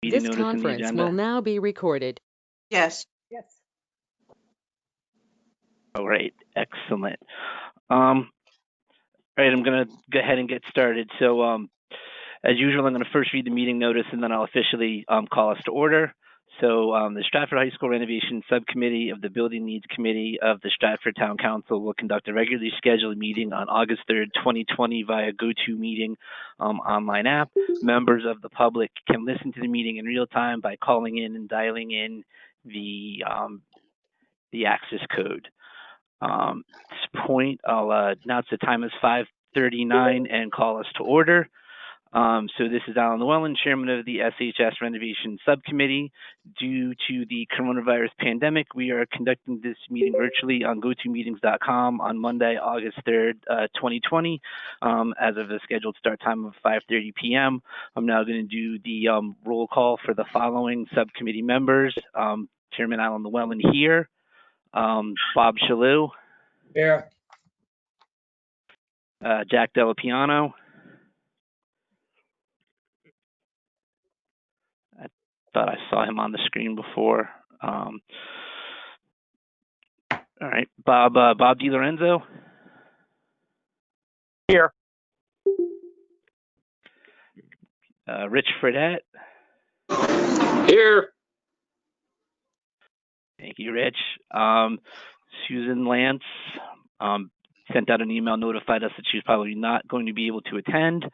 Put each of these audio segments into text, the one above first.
Meeting This notice in the conference agenda. will now be recorded. Yes. Yes. All right, excellent. All right, I'm going to go ahead and get started. So, as usual, I'm going to first read the meeting notice, and then I'll officially call us to order. So, the Stratford High School Renovation Subcommittee of the Building Needs Committee of the Stratford Town Council will conduct a regularly scheduled meeting on August 3rd, 2020 via GoToMeeting online app. Members of the public can listen to the meeting in real time by calling in and dialing in the access code. At this point, I'll announce the time is 5:39 and call us to order. So this is Alan Llewellyn, Chairman of the SHS Renovation Subcommittee. Due to the coronavirus pandemic, we are conducting this meeting virtually on GoToMeetings.com on Monday, August 3rd, 2020, as of the scheduled start time of 5:30 p.m. I'm now going to do the roll call for the following subcommittee members. Chairman Alan Llewellyn here. Bob Shalou. Here. Jack Delapiano. I thought I saw him on the screen before. All right, Bob DiLorenzo. Here. Rich Fredette. Here. Thank you, Rich. Susan Lance sent out an email, notified us that she's probably not going to be able to attend.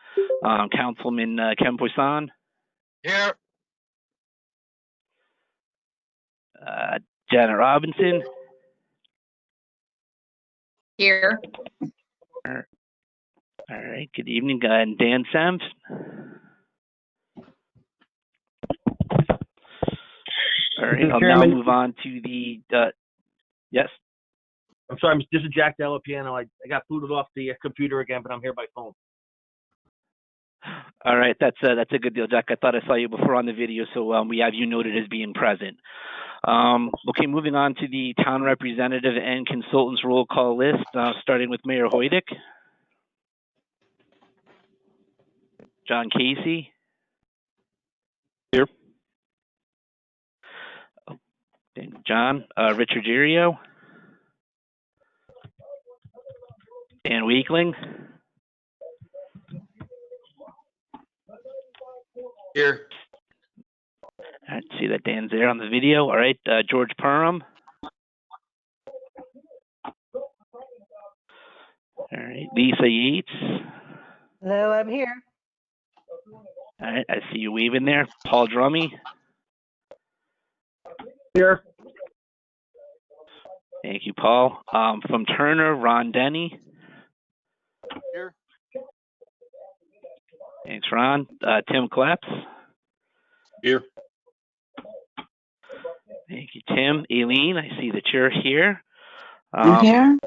Councilman Ken Poisson. Here. Janet Robinson. Here. All right, good evening. And Dan Semps. All right, I'll now move on to the, yes? I'm sorry, this is Jack Delapiano. I got booted off the computer again, but I'm here by phone. All right, that's a good deal, Jack. I thought I saw you before on the video, so we have you noted as being present. Okay, moving on to the town representative and consultants roll call list, starting with Mayor Hoydick. John Casey. Here. John. Richard Girio. Dan Weakling. Here. I see that Dan's there on the video. All right, George Perham. All right, Lisa Yates. Hello, I'm here. All right, I see you waving there. Paul Drummy. Here. Thank you, Paul. From Turner, Ron Denny. Here. Thanks, Ron. Tim Kleps. Here. Thank you, Tim. Aileen, I see that you're here. I'm here.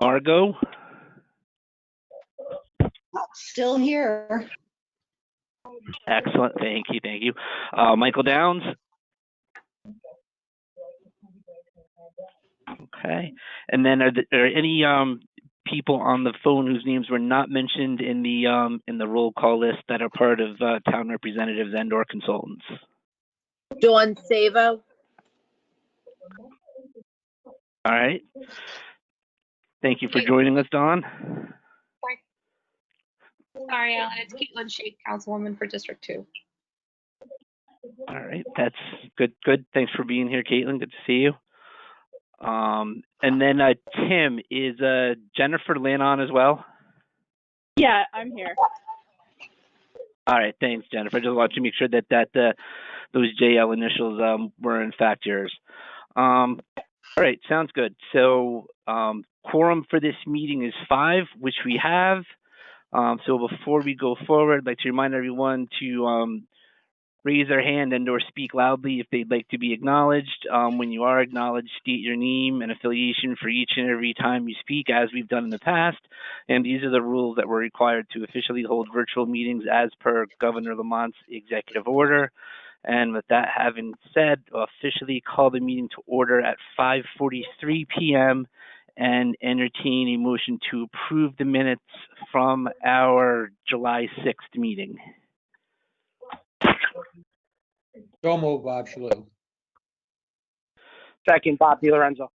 Margot. Still here. Excellent. Thank you. Michael Downs. Okay. And then are there any people on the phone whose names were not mentioned in the roll call list that are part of town representatives and or consultants? Dawn Savo. All right. Thank you for joining us, Dawn. Sorry, Alan. It's Caitlin Shake, Councilwoman for District 2. All right. That's good. Thanks for being here, Caitlin. Good to see you. And then Tim, is Jennifer Lynn on as well? Yeah, I'm here. All right. Thanks, Jennifer. Just wanted to make sure that those JL initials were in fact yours. All right. Sounds good. So quorum for this meeting is 5, which we have. So before we go forward, I'd like to remind everyone to raise their hand and or speak loudly if they'd like to be acknowledged. When you are acknowledged, state your name and affiliation for each and every time you speak, as we've done in the past. And these are the rules that we're required to officially hold virtual meetings as per Governor Lamont's executive order. And with that having said, I'll officially call the meeting to order at 5:43 p.m. and entertain a motion to approve the minutes from our July 6th meeting. So move, Bob Shalou. Second, Bob DiLorenzo.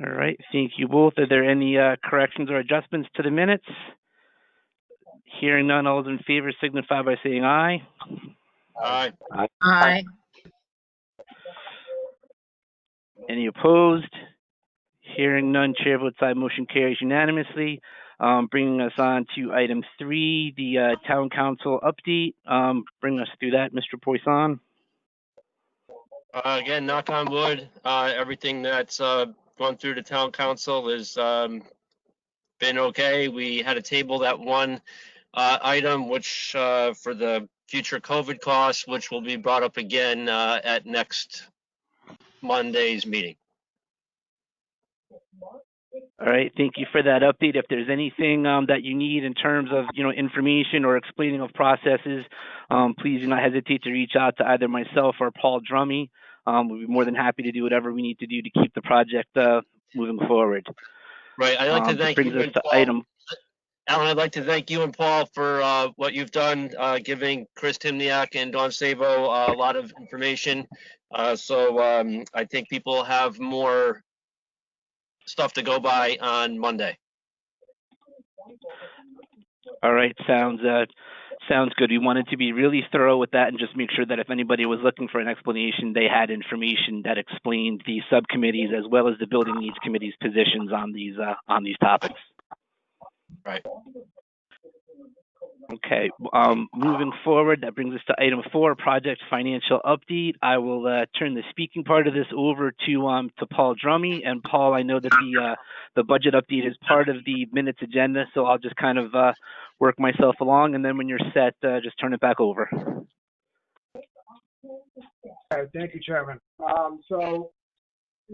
All right, thank you both. Are there any corrections or adjustments to the minutes? Hearing none, all those in favor signify by saying aye. Aye. Aye. Any opposed? Hearing none, chair votes aye, motion carries unanimously. Bringing us on to item 3, the town council update. Bring us through that, Mr. Poisson. Again, knock on wood, everything that's gone through the town council has been okay. We had to table that one item, which for the future COVID costs, which will be brought up again at next Monday's meeting. All right, thank you for that update. If there's anything that you need in terms of information or explaining of processes, please do not hesitate to reach out to either myself or Paul Drummy. We'll be more than happy to do whatever we need to do to keep the project moving forward. Right. I'd like to thank brings you us and to Paul. item. Alan, I'd like to thank you and Paul for what you've done, giving Chris Timniak and Don Savo a lot of information. So I think people have more stuff to go by on Monday. All right, sounds good. We wanted to be really thorough with that and just make sure that if anybody was looking for an explanation, they had information that explained the subcommittees as well as the building needs committee's positions on these topics. Right. Okay, moving forward, that brings us to item 4, project financial update. I will turn the speaking part of this over to Paul Drummy. And Paul, I know that the budget update is part of the minutes agenda, so I'll just kind of work myself along, and then when you're set, just turn it back over. Okay, thank you, Chairman. So,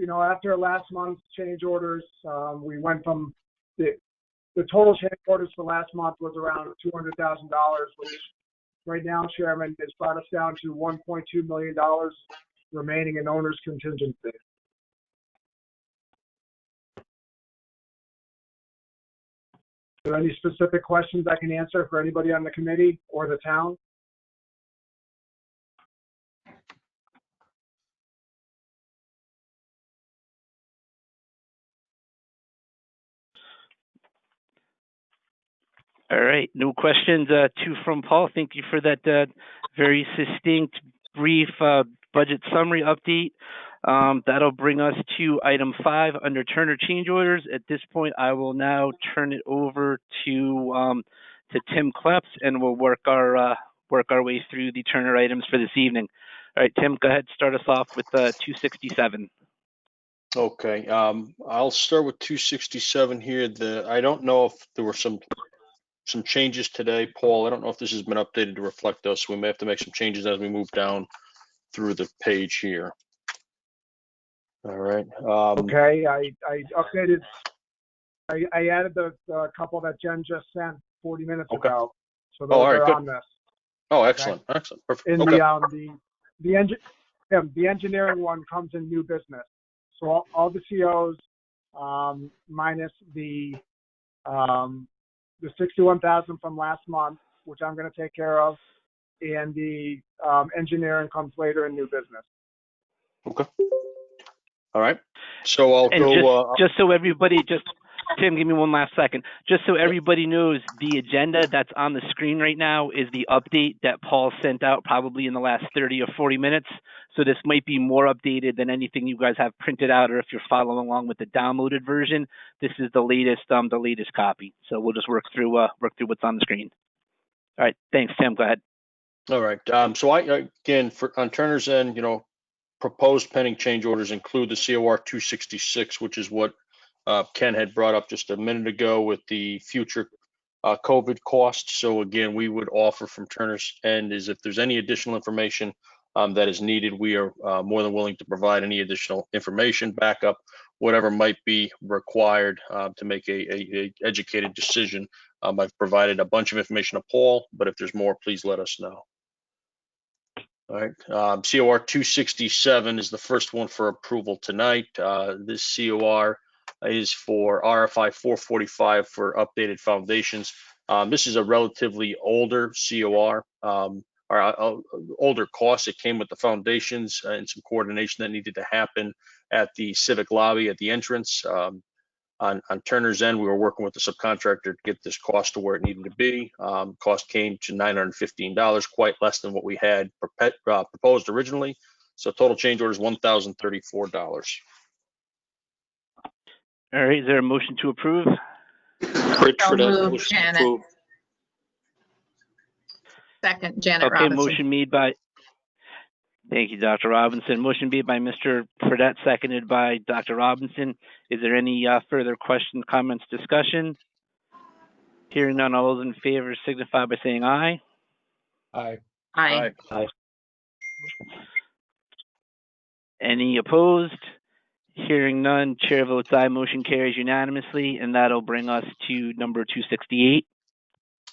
after last month's change orders, we went from the total change orders for last month was around $200,000, which right now, Chairman, has brought us down to $1.2 million remaining in owner's contingency. Are there any specific questions I can answer for anybody on the committee or the town? All right, no questions. 2 from Paul. Thank you for that very succinct, brief budget summary update. That'll bring us to item 5 under Turner change orders. At this point, I will now turn it over to Tim Kleps, and we'll work our way through the Turner items for this evening. All right, Tim, go ahead. Start us off with 267. Okay, I'll start with 267 here. I don't know if there were some changes today, Paul. I don't know if this has been updated to reflect us. We may have to make some changes as we move down through the page here. All right. Okay, I updated. I added the couple that Jen just sent 40 minutes ago. So those are on this. Oh, excellent, okay. Excellent, perfect. In okay. the engineering one comes in new business. So all the COs minus the 61,000 from last month, which I'm going to take care of, and the engineering comes later in new business. Okay. All right. So I'll and go. Just so everybody, Tim, give me one last second. Just so everybody knows, the agenda that's on the screen right now is the update that Paul sent out probably in the last 30 or 40 minutes. So this might be more updated than anything you guys have printed out, or if you're following along with the downloaded version, this is the latest copy. So we'll just work through what's on the screen. All right, thanks, Tim. Go ahead. All right. So I again on Turner's end, proposed pending change orders include the COR 266, which is what Ken had brought up just a minute ago with the future COVID costs. So again, we would offer from Turner's end is if there's any additional information that is needed, we are more than willing to provide any additional information, backup, whatever might be required to make a educated decision. I've provided a bunch of information to Paul, but if there's more, please let us know. All right, COR 267 is the first one for approval tonight. This COR is for RFI 445 for updated foundations. This is a relatively older COR, or older cost. It came with the foundations and some coordination that needed to happen at the civic lobby at the entrance. On Turner's end, we were working with the subcontractor to get this cost to where it needed to be. Cost came to $915, quite less than what we had proposed originally. So total change order is $1,034. All right, is there a motion to approve? Rich So Fredette, moved, motion Janet. approved. Second, Janet Okay, Robinson. motion made by, thank you, Dr. Robinson. Motion made by Mr. Fredette, seconded by Dr. Robinson. Is there any further questions, comments, discussion? Hearing none, all those in favor signify by saying aye. Aye. Aye. Any opposed? Hearing none, chair votes aye, motion carries unanimously, and that'll bring us to number 268.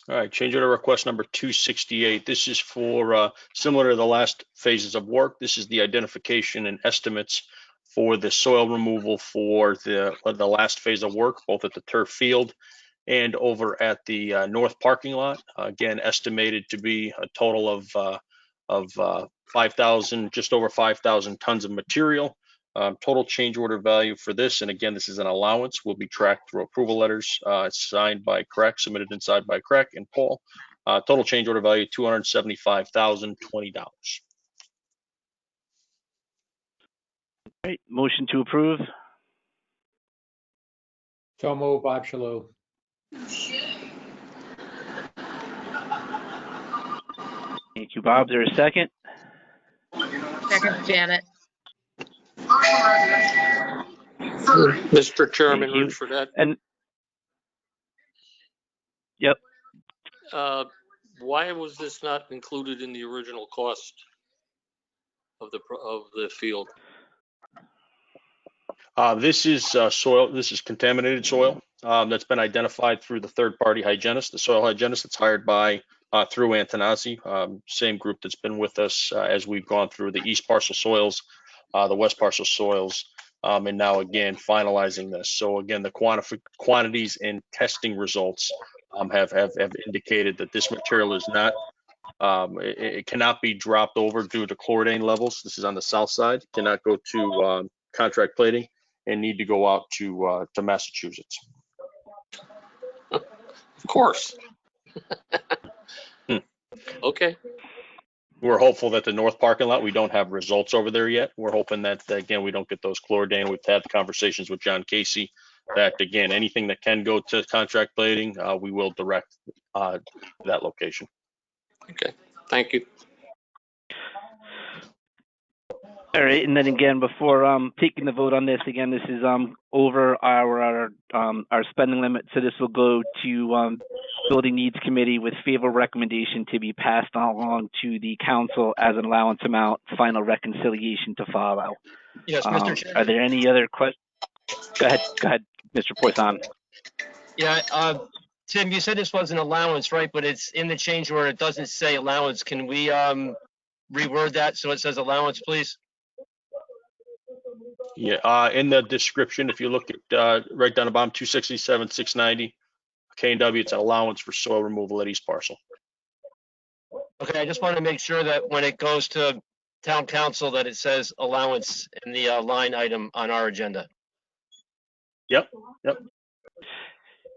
All right, change order request number 268. This is for similar to the last phases of work. This is the identification and estimates for the soil removal for the last phase of work, both at the turf field and over at the north parking lot. Again, estimated to be a total of 5,000, just over 5,000 tons of material. Total change order value for this, and again, this is an allowance, will be tracked through approval letters. It's signed by Craig, submitted and signed by Craig and Paul. Total change order value $275,020. All right, motion to approve. So move, Bob Shalou. Thank you, Bob. Is there a second? Second, Janet. Mr. Chairman, Thank you. Rich Fredette. And yep. Why was this not included in the original cost of the field? This is soil. This is contaminated soil that's been identified through the third-party hygienist, the soil hygienist that's hired by through Antonazzi, same group that's been with us as we've gone through the east parcel soils, the west parcel soils, and now again finalizing this. So again, the quantities and testing results have indicated that this material is not. It cannot be dropped over due to chloridane levels. This is on the south side. Cannot go to contract plating and need to go out to Massachusetts. Of course. Okay. We're hopeful that the north parking lot, we don't have results over there yet. We're hoping that, again, we don't get those chloridane. We've had conversations with John Casey that, again, anything that can go to contract plating, we will direct to that location. Okay. Thank you. All right, and then again, before taking the vote on this, again, this is over our spending limit, so this will go to Building Needs Committee with favorable recommendation to be passed along to the council as an allowance amount, final reconciliation to follow. Yes, Mr. Chairman. Are there any other questions? Go ahead, Mr. Poisson. Yeah, Tim, you said this was an allowance, right? But it's in the change order. It doesn't say allowance. Can we reword that so it says allowance, please? Yeah, in the description, if you look at right down the bottom, 267, 690, K&W, it's an allowance for soil removal at East Parcel. Okay, I just want to make sure that when it goes to town council that it says allowance in the line item on our agenda. Yep.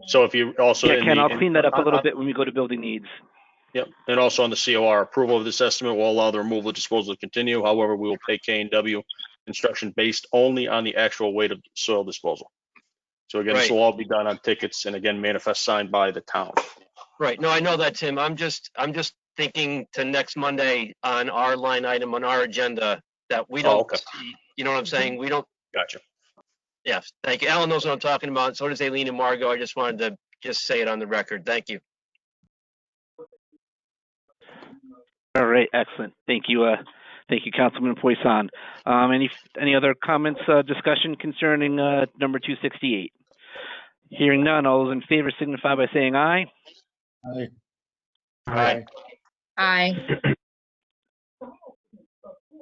So if you also Yeah, Ken, I'll clean that up a little bit when we go to Building Needs. Yep, and also on the COR, approval of this estimate will allow the removal and disposal to continue. However, we will pay K&W instruction based only on the actual weight of soil disposal. So again, this Right. will all be done on tickets and again, manifest signed by the town. Right. No, I know that, Tim. I'm just thinking to next Monday on our line item on our agenda that we don't see, you know what I'm saying? We don't. Gotcha. Yeah, thank you. Alan knows what I'm talking about. So does Aileen and Margot. I just wanted to just say it on the record. Thank you. All right, excellent. Thank you, Councilman Poisson. Any other comments, discussion concerning number 268? Hearing none, all those in favor signify by saying aye. Aye. Aye. Aye.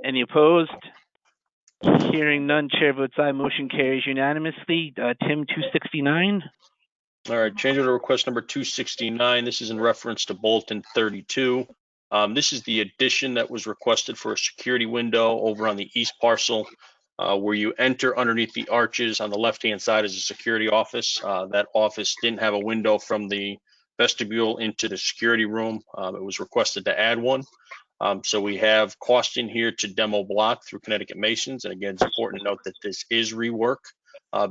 Any opposed? Hearing none, chair votes aye. Motion carries unanimously. Tim, 269. All right, change order request number 269. This is in reference to bulletin 32. This is the addition that was requested for a security window over on the east parcel, where you enter underneath the arches on the left-hand side is a security office. That office didn't have a window from the vestibule into the security room. It was requested to add one. So we have cost in here to demo block through Connecticut Masons. And again, it's important to note that this is rework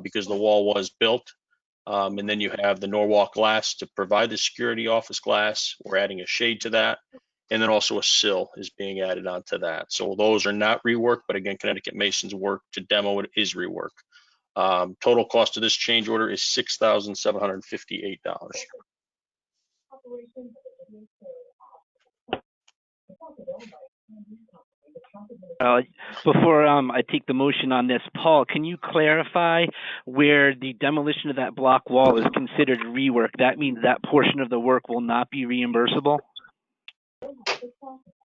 because the wall was built. And then you have the Norwalk glass to provide the security office glass. We're adding a shade to that. And then also a sill is being added onto that. So those are not rework, but again, Connecticut Mason's work to demo it is rework. Total cost of this change order is $6,758. Before I take the motion on this, Paul, can you clarify where the demolition of that block wall is considered rework? That means that portion of the work will not be reimbursable?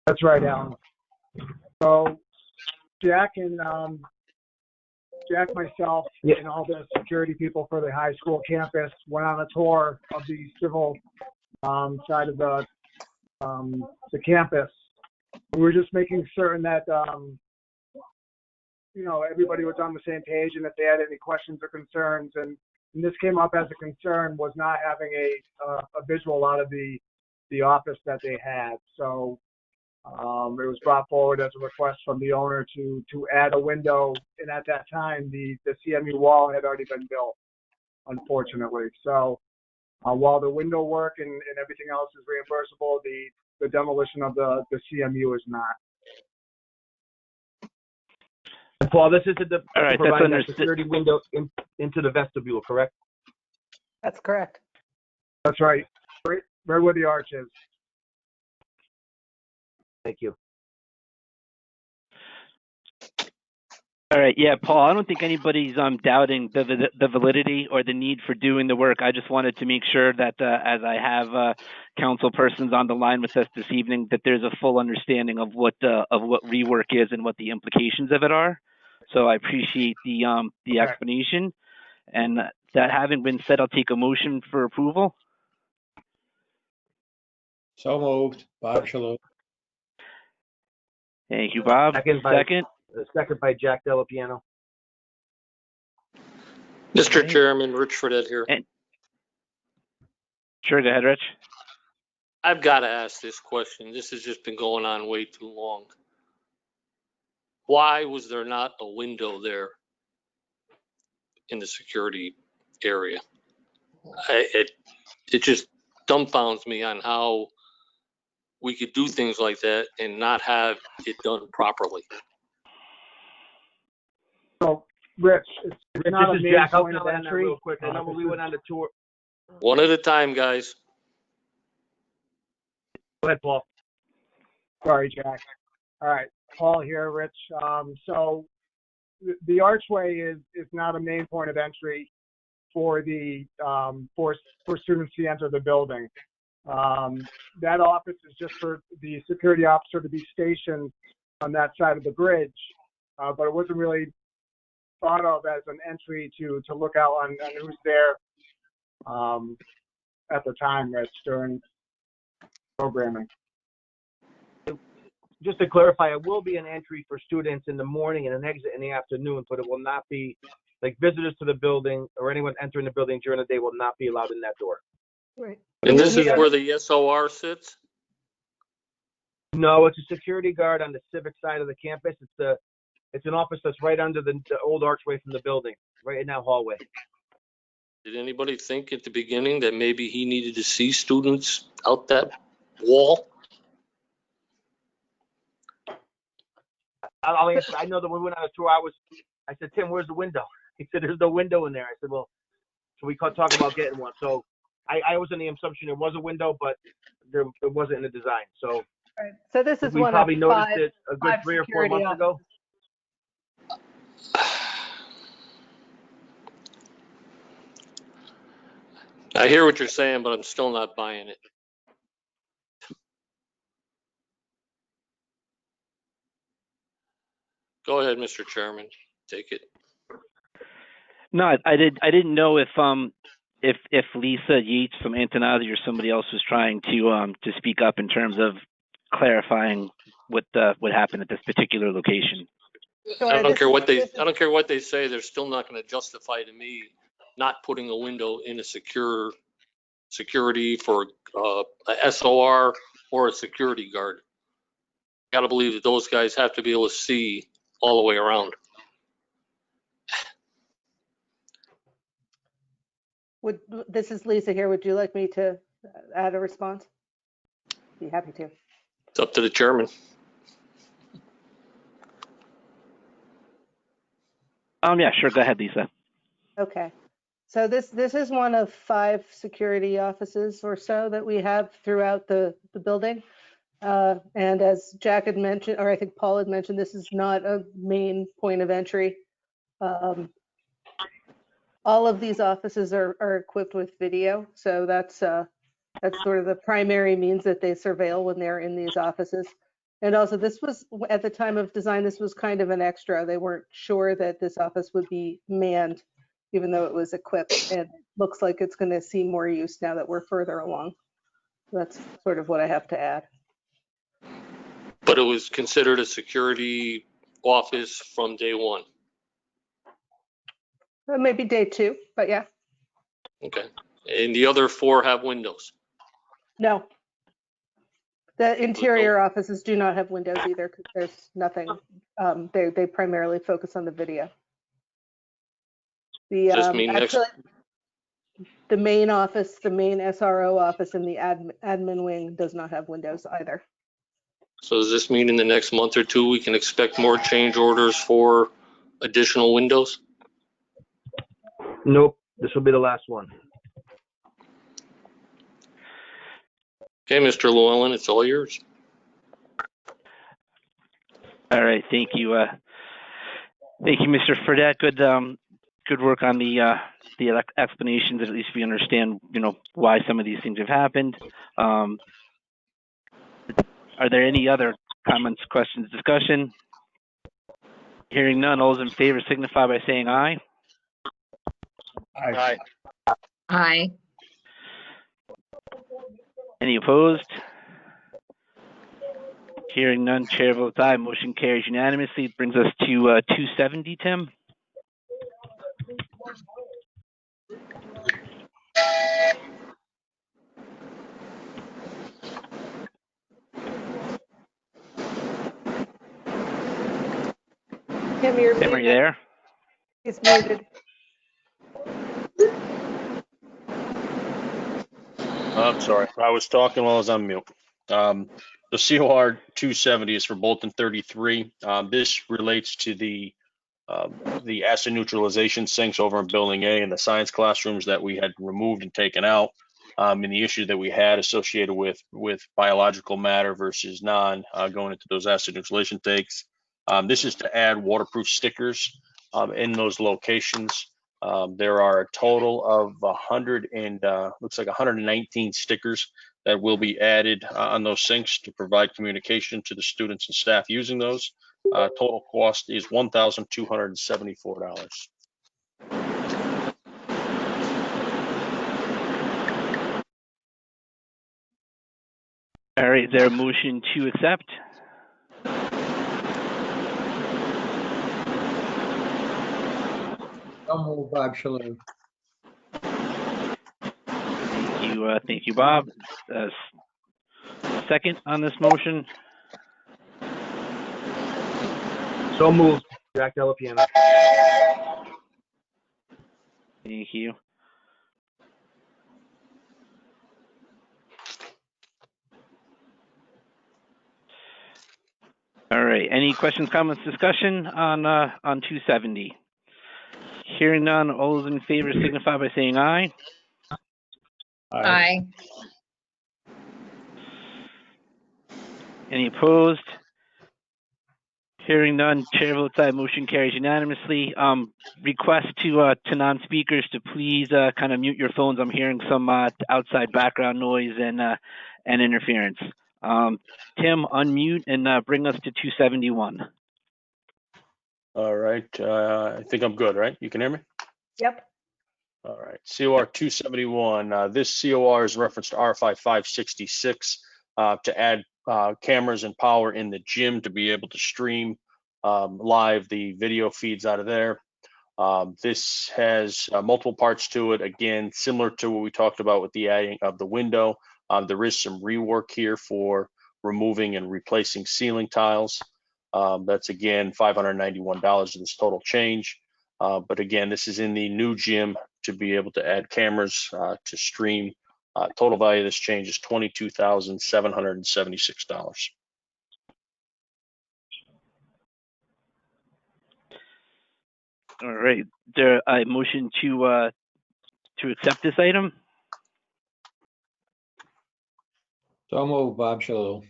That's right, Alan. So Jack, myself, and all the security people for the high school campus went on a tour of the civil side of the campus. We were just making certain that everybody was on the same page, and if they had any questions or concerns, and this came up as a concern, was not having a visual out of the office that they had. So it was brought forward as a request from the owner to add a window, and at that time the CMU wall had already been built, unfortunately. So while the window work and everything else is reimbursable, the demolition of the CMU is not. Paul, this is to All right, provide that's that understood. security window into the vestibule, correct? That's correct. That's right. Right where the arch is. Thank you. All right, yeah, Paul, I don't think anybody's doubting the validity or the need for doing the work. I just wanted to make sure that as I have council persons on the line with us this evening, that there's a full understanding of what rework is and what the implications of it are. So I appreciate the explanation. And that having been said, I'll take a motion for approval. So moved. Bob Shalom. Thank you, Bob. Second by Jack Delapiano. Mr. Okay. Chairman, Rich Fredette here. Sure, go ahead, Rich. I've got to ask this question. This has just been going on way too long. Why was there not a window there in the security area? It just dumbfounds me on how we could do things like that and not have it done properly. So, Rich, it's not This a is Jack. I'll point of comment on that entry. real quick. I know when we went on the tour. One at a time, guys. Go ahead, Paul. Sorry, Jack. All right, Paul here, Rich. So the archway is not a main point of entry for the for students to enter the building. That office is just for the security officer to be stationed on that side of the bridge, but it wasn't really thought of as an entry to look out on who's there at the time, Rich, during programming. Just to clarify, it will be an entry for students in the morning and an exit in the afternoon, but it will not be like visitors to the building or anyone entering the building during the day will not be allowed in that door. Right. And this is where the SOR sits? No, it's a security guard on the civic side of the campus. It's an office that's right under the old archway from the building, right in that hallway. Did anybody think at the beginning that maybe he needed to see students out that wall? I know that when we went on a tour, I said, Tim, where's the window? He said, there's no window in there. I said, well, so we talk about getting one. So I was in the assumption there was a window, but it wasn't in the design. So, Right. So this is we one probably of noticed five, it a good 3 or 4 security months ago. I hear what you're saying, but I'm still not buying it. Go ahead, Mr. Chairman. Take it. No, I didn't know if if Lisa Yates from Antonazi or somebody else was trying to speak up in terms of clarifying what happened at this particular location. So I don't this care is- what they, this I don't care what they say, they're still not gonna justify to me not putting a window in a security for a SOR or a security guard. Gotta believe that those guys have to be able to see all the way around. This is Lisa here. Would you like me to add a response? Be happy to. It's up to the chairman. Yeah, sure. Go ahead, Lisa. Okay. So this is one of 5 security offices or so that we have throughout the building. And as Jack had mentioned, or I think Paul had mentioned, this is not a main point of entry. All of these offices are equipped with video, so that's sort of the primary means that they surveil when they're in these offices. And also, this was, at the time of design, this was kind of an extra. They weren't sure that this office would be manned, even though it was equipped. And it looks like it's going to see more use now that we're further along. That's sort of what I have to add. But it was considered a security office from day one. Maybe day 2, but yeah. Okay. And the other 4 have windows. No. The interior offices do not have windows either because there's nothing. They primarily focus on the video. The Does this mean actually, the main office, the main SRO office in the admin wing does not have windows either. So does this mean in the next month or 2 we can expect more change orders for additional windows? Nope. This will be the last one. Okay, Mr. Llewellyn, it's all yours. All right. Thank you. Thank you, Mr. Fredette. Good work on the explanations. At least we understand, why some of these things have happened. Are there any other comments, questions, discussion? Hearing none, all those in favor signify by saying aye. Aye. Aye. Any opposed? Hearing none, chair votes aye. Motion carries unanimously. It brings us to 270, Tim. Tim, you're Tim, are you there? He's muted. I'm sorry. I was talking while I was on mute. The COR 270 is for Bolton 33. This relates to the acid neutralization sinks over in Building A and the science classrooms that we had removed and taken out, and the issue that we had associated with biological matter versus non going into those acid neutralization tanks. This is to add waterproof stickers in those locations. There are a total of 100 and looks like 119 stickers that will be added on those sinks to provide communication to the students and staff using those. Total cost is $1,274. All right. Is there a motion to accept? So moved, Bob Shalou. Thank you, Bob. Second on this motion. So moved. Jack Delapiano. Thank you. All right. Any questions, comments, discussion on 270? Hearing none, all those in favor signify by saying aye. Aye. Any opposed? Hearing none, chair votes aye. Motion carries unanimously. Request to non-speakers to please kind of mute your phones. I'm hearing some outside background noise and interference. Tim, unmute and bring us to 271. All right. I think I'm good, right? You can hear me? Yep. All right, COR 271. This COR is reference to RFI 566 to add cameras and power in the gym to be able to stream live the video feeds out of there. This has multiple parts to it. Again, similar to what we talked about with the adding of the window. There is some rework here for removing and replacing ceiling tiles. That's again $591 in this total change. But again, this is in the new gym to be able to add cameras to stream. Total value of this change is $22,776. All right. There a motion to accept this item? So moved, Bob Shalou.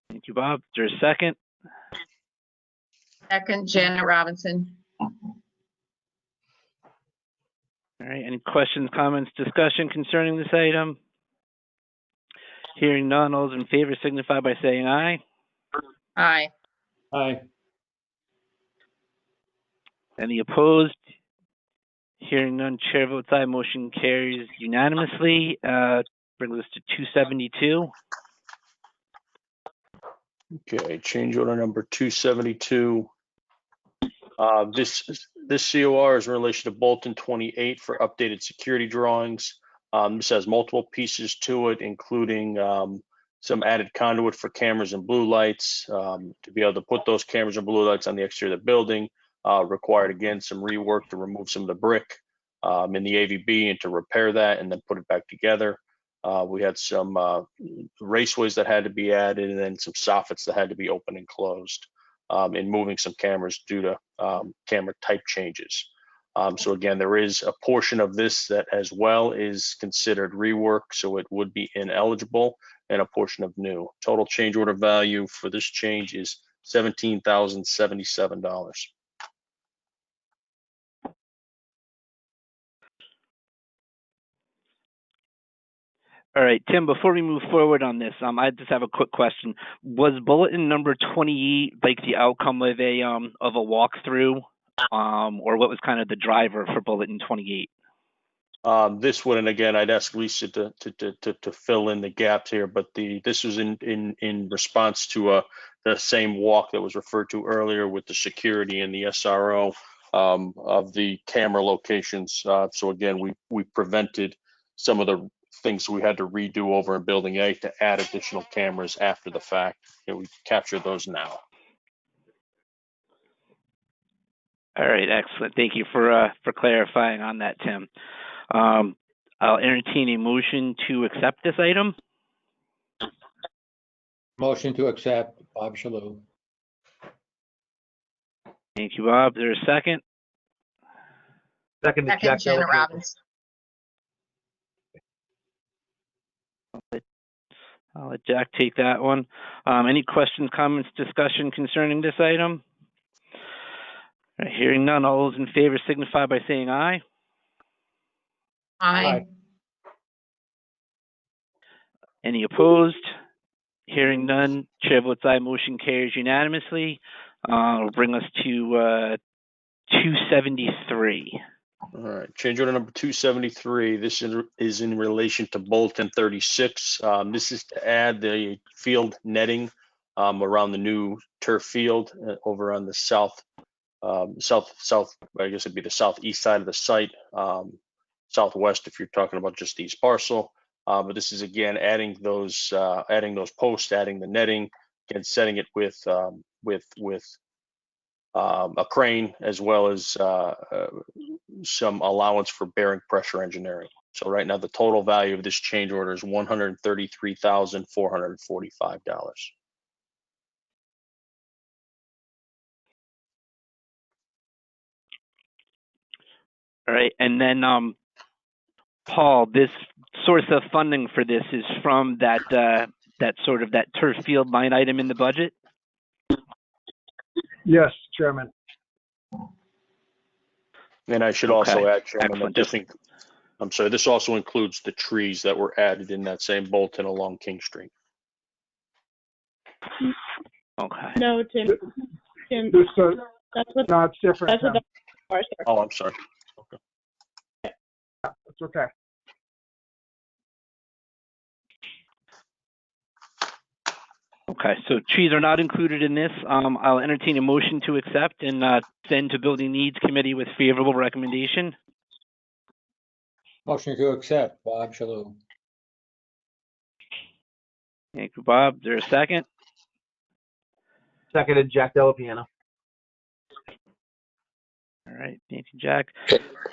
Thank you, Bob. Is there a second? Second, Janet Robinson. All right. Any questions, comments, discussion concerning this item? Hearing none, all those in favor signify by saying aye. Aye. Aye. Any opposed? Hearing none, chair votes aye. Motion carries unanimously. Brings us to 272. Okay, change order number 272. This COR is in relation to Bolton 28 for updated security drawings. This has multiple pieces to it, including some added conduit for cameras and blue lights. To be able to put those cameras and blue lights on the exterior of the building required, again, some rework to remove some of the brick in the AVB and to repair that and then put it back together. We had some raceways that had to be added and then some soffits that had to be opened and closed. In moving some cameras due to camera type changes. So again, there is a portion of this that as well is considered rework, so it would be ineligible, and a portion of new. Total change order value for this change is $17,077. All right, Tim, before we move forward on this, I just have a quick question. Was bulletin number 28 like the outcome of a walkthrough, or what was kind of the driver for bulletin 28? This one, and again, I'd ask Lisa to fill in the gaps here, but this was in response to the same walk that was referred to earlier with the security and the SRO of the camera locations. So again, we prevented some of the things we had to redo over in Building A to add additional cameras after the fact, and we capture those now. All right, excellent. Thank you for clarifying on that, Tim. I'll entertain a motion to accept this item. Motion to accept, Bob Shalou. Thank you, Bob. Is there a second? Second, Second, Janet Robinson. I'll let Jack take that one. Any questions, comments, discussion concerning this item? All right, hearing none, all those in favor signify by saying aye. Aye. Any opposed? Hearing none, chair votes aye. Motion carries unanimously. Will bring us to 273. All right, change order number 273. This is in relation to Bolton 36. This is to add the field netting around the new turf field over on the south, I guess it'd be the southeast side of the site, southwest if you're talking about just East parcel. But this is again adding those posts, adding the netting, again setting it with a crane, as well as some allowance for bearing pressure engineering. So right now the total value of this change order is $133,445. All right, and then Paul, this source of funding for this is from that turf field line item in the budget? Yes, Chairman. And I should also add, Chairman, excellent. I'm sorry, this also includes the trees that were added in that same Bolton along King Street. Okay. No, Tim. This, That's what, No, it's different, that's what Tim. the are, sir. Oh, I'm sorry. It's okay. Okay, so trees are not included in this. I'll entertain a motion to accept and send to Building Needs Committee with favorable recommendation. Motion to accept, Bob Shalou. Thank you, Bob. Is there a second? Seconded, Jack Delapiano. All right, thank you, Jack.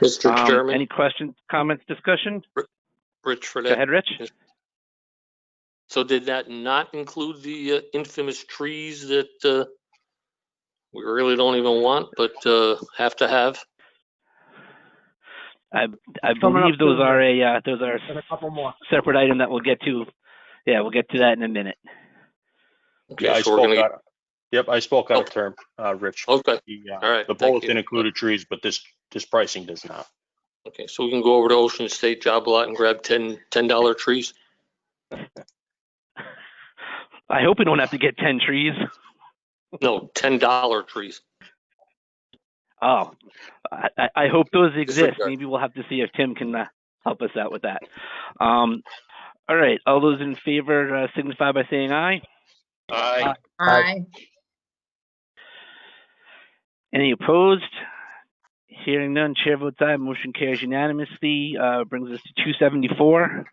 Mr. Chairman, Any questions, comments, discussion? Rich, for Go that. ahead, Rich. So did that not include the infamous trees that we really don't even want, but have to have? I Coming up believe those soon, are Rich. those are And a couple more. separate item that we'll get to. Yeah, we'll get to that in a minute. Okay, Yeah, I so we're spoke gonna. out. Yep, I spoke out of term, Rich. Okay, all right. The thank bulletin you. included trees, but this pricing does not. Okay, so we can go over to Ocean State Job Lot and grab $10 trees. I hope we don't have to get 10 trees. No, $10 trees. Oh, I hope those exist. Disregard. Maybe we'll have to see if Tim can help us out with that. All right, all those in favor signify by saying aye. Aye. Aye. Any opposed? Hearing none, chair votes aye. Motion carries unanimously. Brings us to 274.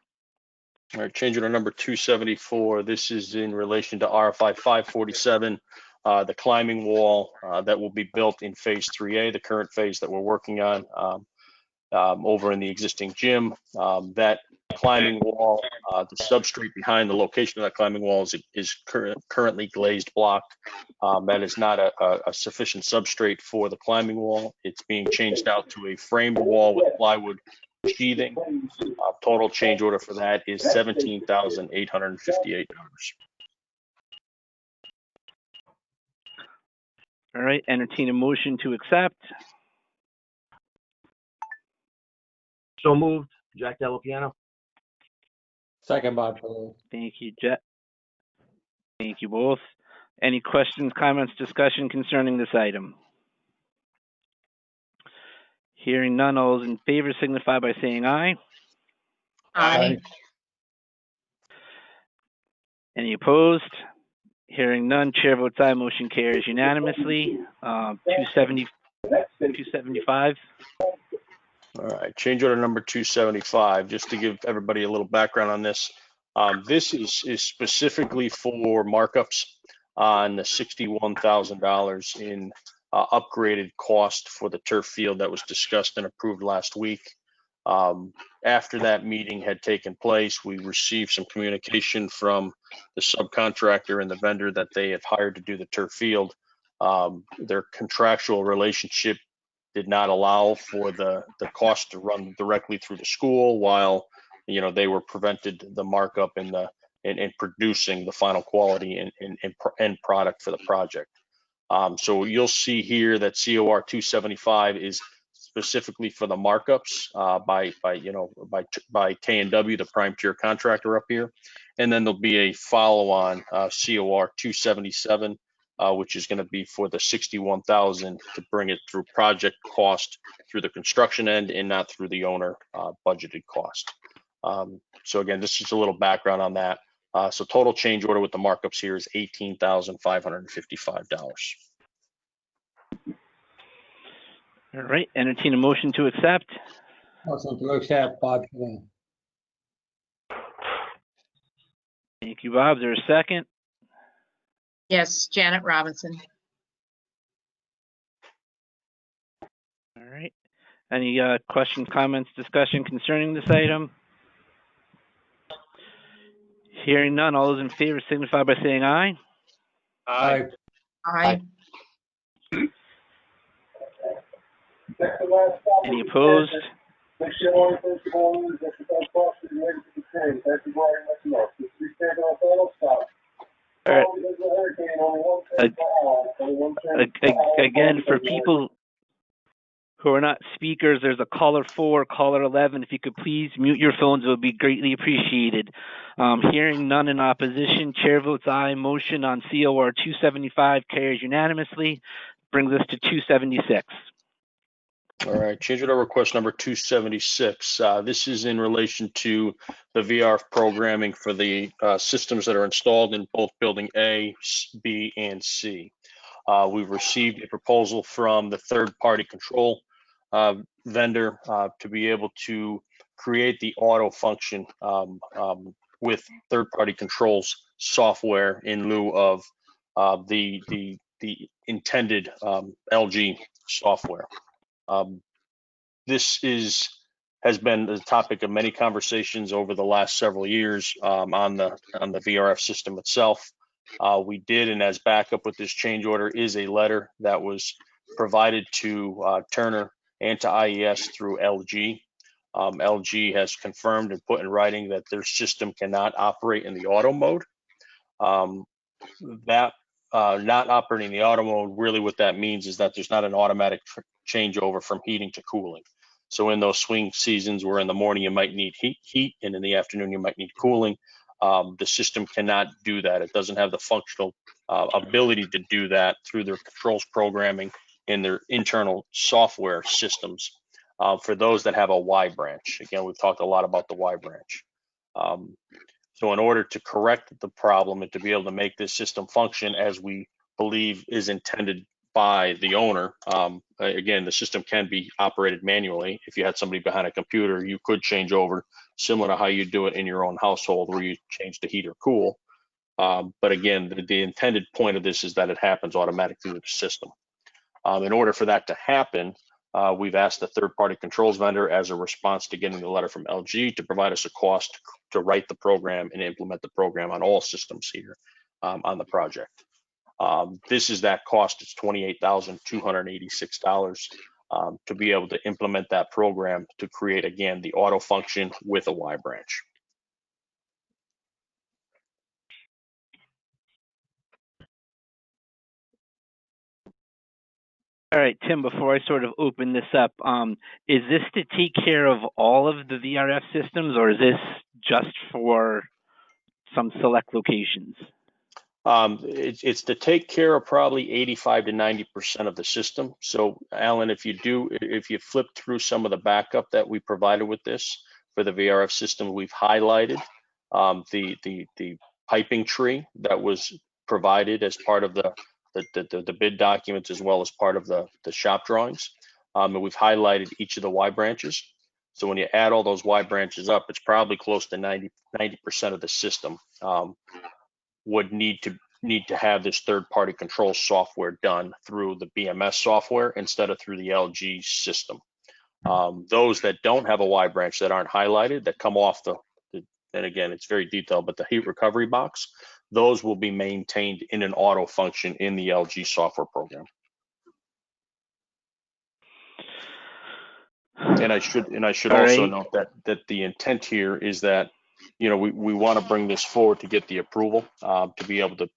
All right, change order number 274. This is in relation to RFI 547, the climbing wall that will be built in phase 3A, the current phase that we're working on over in the existing gym. That climbing wall, the substrate behind the location of that climbing wall is currently glazed block. That is not a sufficient substrate for the climbing wall. It's being changed out to a framed wall with plywood sheathing. Total change order for that is $17,858. All right, entertain a motion to accept. So moved, Jack Delapiano. Second, Bob Shalou. Thank you, Jet. Thank you both. Any questions, comments, discussion concerning this item? Hearing none, all those in favor signify by saying aye. Aye. Any opposed? Hearing none, chair votes aye. Motion carries unanimously. 275. All right, change order number 275, just to give everybody a little background on this. This is specifically for markups on the $61,000 in upgraded cost for the turf field that was discussed and approved last week. After that meeting had taken place, we received some communication from the subcontractor and the vendor that they have hired to do the turf field. Their contractual relationship did not allow for the cost to run directly through the school, while they were prevented the markup and producing the final quality and end product for the project. So you'll see here that COR 275 is specifically for the markups by K&W, the prime tier contractor up here, and then there'll be a follow-on COR 277. Which is going to be for the $61,000 to bring it through project cost through the construction end and not through the owner budgeted cost. So again, this is just a little background on that. So total change order with the markups here is $18,555. All right, entertain a motion to accept. Motion to accept, Bob Shalou. Thank you, Bob. Is there a second? Yes, Janet Robinson. All right. Any questions, comments, discussion concerning this item? Hearing none, all those in favor signify by saying aye. Aye. Aye. Any opposed? All right. Again, for people who are not speakers, there's a caller 4, caller 11. If you could please mute your phones, it would be greatly appreciated. Hearing none in opposition, chair votes aye. Motion on COR 275 carries unanimously. brings us to 276. All right, change order request number 276. This is in relation to the VRF programming for the systems that are installed in both building A, B, and C. We've received a proposal from the third-party control vendor to be able to create the auto function with third-party controls software in lieu of the intended LG software. This has been the topic of many conversations over the last several years on the VRF system itself. We did, and as backup with this change order is a letter that was provided to Turner and to IES through LG. LG has confirmed and put in writing that their system cannot operate in the auto mode. Not operating the auto mode, really what that means is that there's not an automatic changeover from heating to cooling. So in those swing seasons where in the morning you might need heat and in the afternoon you might need cooling, the system cannot do that. It doesn't have the functional ability to do that through their controls programming in their internal software systems for those that have a Y branch. Again, we've talked a lot about the Y branch. So in order to correct the problem and to be able to make this system function as we believe is intended by the owner, again, the system can be operated manually. If you had somebody behind a computer, you could change over similar to how you do it in your own household where you change the heat or cool. But again, the intended point of this is that it happens automatically with the system. In order for that to happen, we've asked the third-party controls vendor as a response to getting the letter from LG to provide us a cost to write the program and implement the program on all systems here on the project. This is that cost. It's $28,286 to be able to implement that program to create, again, the auto function with a Y branch. All right, Tim, before I sort of open this up, is this to take care of all of the VRF systems, or is this just for some select locations? It's to take care of probably 85 to 90% of the system. So Alan, if you flip through some of the backup that we provided with this for the VRF system, we've highlighted the piping tree that was provided as part of the bid documents as well as part of the shop drawings. And we've highlighted each of the Y branches. So when you add all those Y branches up, it's probably close to 90% of the system would need to have this third-party control software done through the BMS software instead of through the LG system. Those that don't have a Y branch that aren't highlighted, that come off and again, it's very detailed, but the heat recovery box, those will be maintained in an auto function in the LG software program. And I should also note that the intent here is that, you know, we want to bring this forward to get the approval to be able to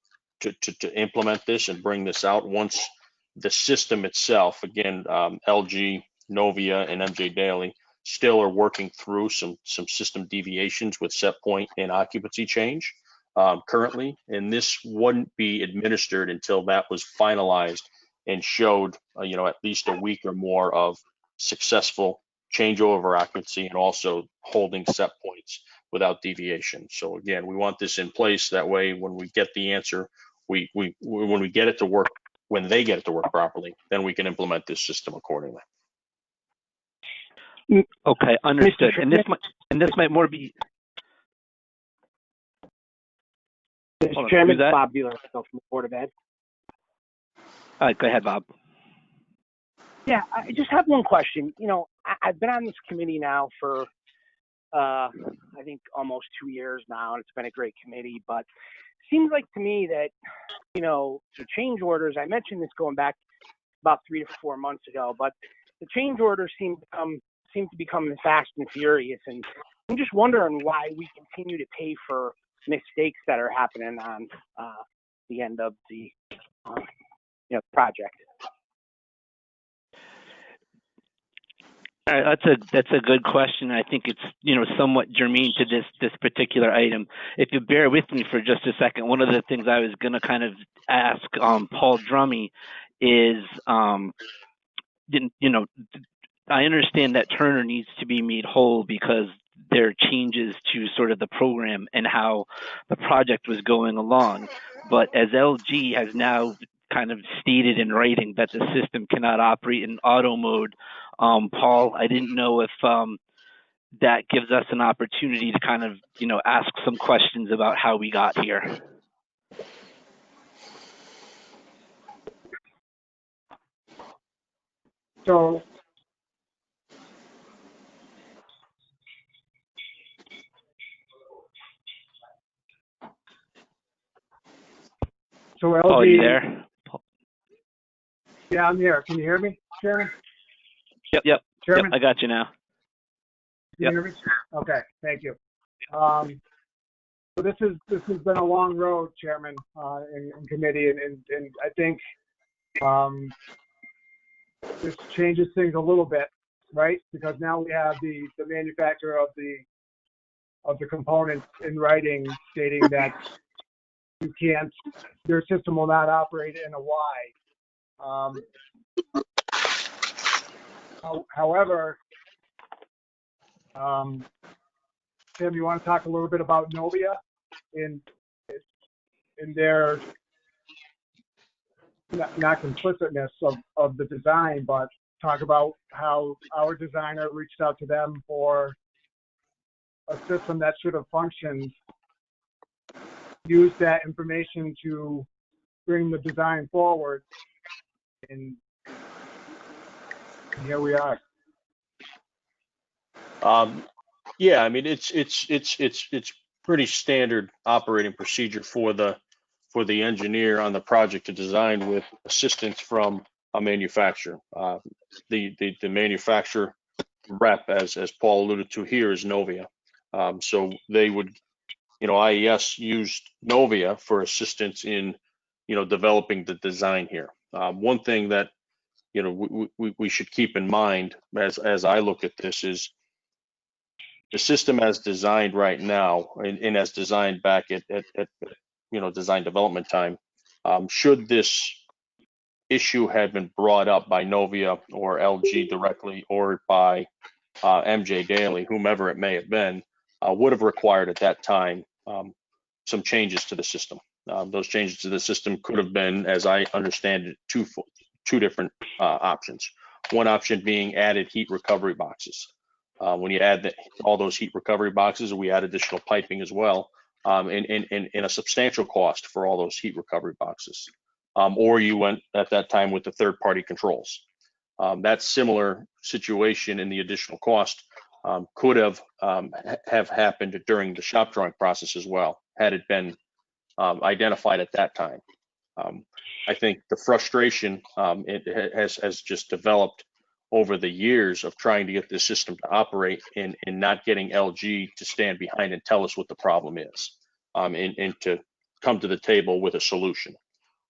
implement this and bring this out once the system itself, again, LG, Novia, and MJ Daly still are working through some system deviations with set point and occupancy change currently, and this wouldn't be administered until that was finalized and showed, you know, at least a week or more of successful changeover occupancy and also holding set points without deviation. So again, we want this in place. That way, when we get the answer, when we get it to work, when they get it to work properly, then we can implement this system accordingly. Okay, understood. And this might more be. Mr. Chairman, Bob Bueller from the Board of Ed. All right, go ahead, Bob. Yeah, I just have one question. You know, I've been on this committee now for, I think, almost 2 years now, and it's been a great committee. But it seems like to me that, you know, the change orders, I mentioned this going back about 3 to 4 months ago, but the change orders seem to become fast and furious. And I'm just wondering why we continue to pay for mistakes that are happening on the end of the project. All right, that's a good question. I think it's, you know, somewhat germane to this particular item. If you bear with me for just a second, one of the things I was going to kind of ask Paul Drummy is, you know, I understand that Turner needs to be made whole because there are changes to sort of the program and how the project was going along. But as LG has now kind of stated in writing that the system cannot operate in auto mode, Paul, I didn't know if that gives us an opportunity to kind of, you know, ask some questions about how we got here. So LG. Oh, are you there? Yeah, I'm here. Can you hear me, Chairman? Yep. Chairman? I got you now. Can you hear me? Okay, thank you. So this has been a long road, Chairman, in committee, and I think this changes things a little bit, right? Because now we have the manufacturer of the components in writing stating that their system will not operate in a Y. However, Tim, you want to talk a little bit about Novia in their not complicitness of the design, but talk about how our designer reached out to them for a system that should have functioned, used that information to bring the design forward, and here we are. Yeah, I mean it's pretty standard operating procedure for the engineer on the project to design with assistance from a manufacturer. The manufacturer rep, as Paul alluded to here, is Novia. So they would, IES used Novia for assistance in, developing the design here. One thing that, we should keep in mind as I look at this is the system as designed right now and as designed back at design development time. Should this issue have been brought up by Novia or LG directly or by MJ Daly, whomever it may have been, would have required at that time some changes to the system. Those changes to the system could have been, as I understand it, two different options. One option being added heat recovery boxes. When you add all those heat recovery boxes, we add additional piping as well, and a substantial cost for all those heat recovery boxes. Or you went at that time with the third-party controls. That similar situation in the additional cost could have happened during the shop drawing process as well, had it been identified at that time. I think the frustration it has just developed over the years of trying to get this system to operate and not getting LG to stand behind and tell us what the problem is, and to come to the table with a solution.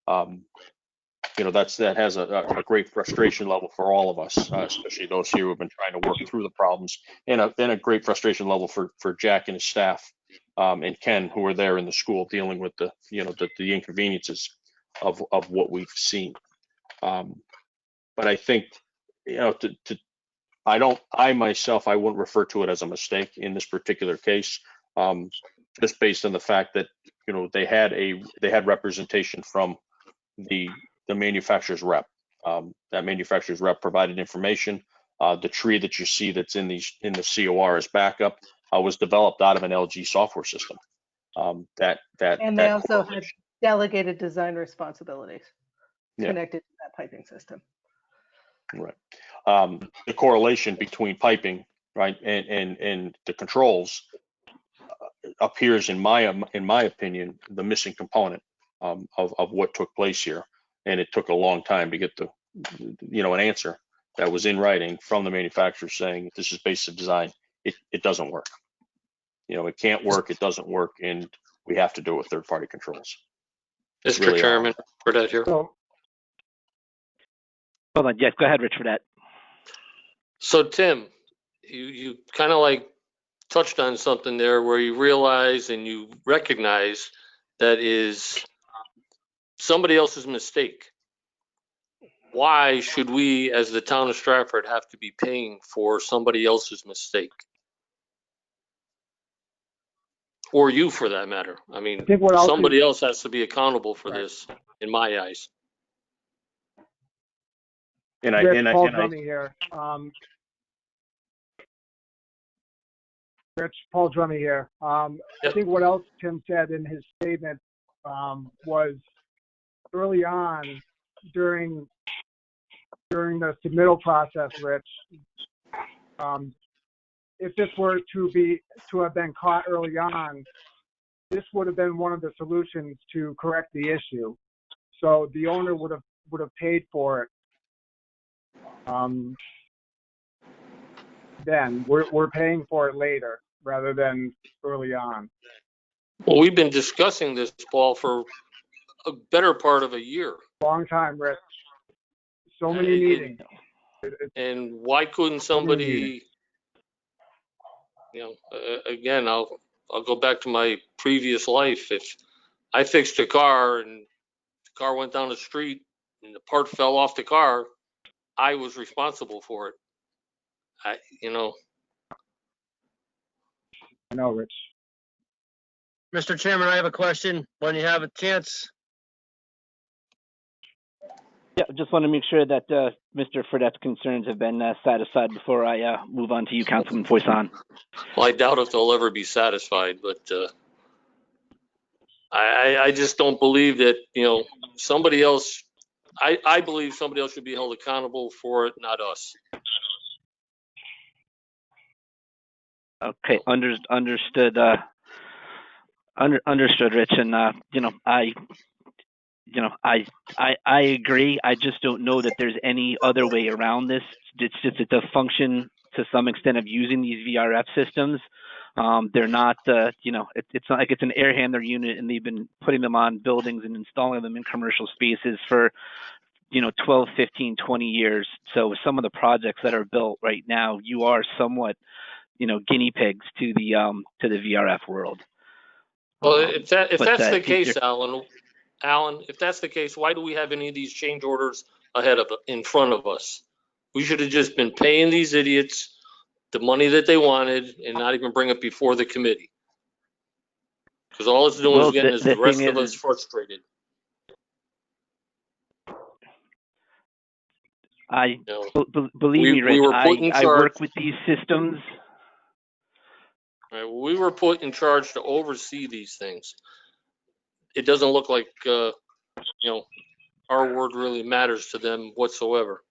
That has a great frustration level for all of us, especially those here who have been trying to work through the problems, and a great frustration level for Jack and his staff, and Ken, who are there in the school dealing with the inconveniences of what we've seen. But I think, I myself wouldn't refer to it as a mistake in this particular case, just based on the fact that they had representation from the manufacturer's rep. That manufacturer's rep provided information. The tree that you see that's in the COR as backup was developed out of an LG software system. And they also had delegated design responsibilities connected to that piping system. Right. The correlation between piping, right, and the controls appears, in my opinion, the missing component of what took place here. And it took a long time to get an answer that was in writing from the manufacturer saying this is basic design. It doesn't work. It can't work. It doesn't work, and we have to do it with third-party controls. Mr. Really Chairman, Burdette here. Hold on. Yes, go ahead, Rich, for that. So Tim, you kind of like touched on something there where you realize and you recognize that is somebody else's mistake. why should we, as the town of Stratford, have to be paying for somebody else's mistake? Or you, for that matter. I mean, I think what else somebody is, else has to be accountable for right. this, in my eyes. Rich, Paul Drummy here. Rich, Paul Drummy here. I think what else Tim said in his statement was early on during the submittal process, Rich, if this were to have been caught early on, this would have been one of the solutions to correct the issue. So the owner would have paid for it. Then we're paying for it later rather than early on. Well, we've been discussing this, Paul, for a better part of a year. Long time, Rich. So many meetings. And why couldn't somebody, you know, again, I'll go back to my previous life. If I fixed a car and the car went down the street and the part fell off the car, I was responsible for it. I know, Rich. Mr. Chairman, I have a question when you have a chance. Yeah, just want to make sure that Mr. Fredette's concerns have been satisfied before I move on to you, Councilman Poisson. Well, I doubt if they'll ever be satisfied, but I just don't believe that, somebody else, I believe somebody else should be held accountable for it, not us. Okay, understood. Understood, Rich, and I agree. I just don't know that there's any other way around this. It's a function to some extent of using these VRF systems. They're not, it's not like it's an air handler unit and they've been putting them on buildings and installing them in commercial spaces for 12, 15, 20 years. So some of the projects that are built right now, you are somewhat guinea pigs to the VRF world. Well, if that's the case, Alan, if that's the case, why do we have any of these change orders in front of us? We should have just been paying these idiots the money that they wanted and not even bring it before the committee. Because all it's doing is getting the rest of us frustrated. Believe me, Rich, I work with these systems. Right, we were put in charge to oversee these things. It doesn't look like, our word really matters to them whatsoever.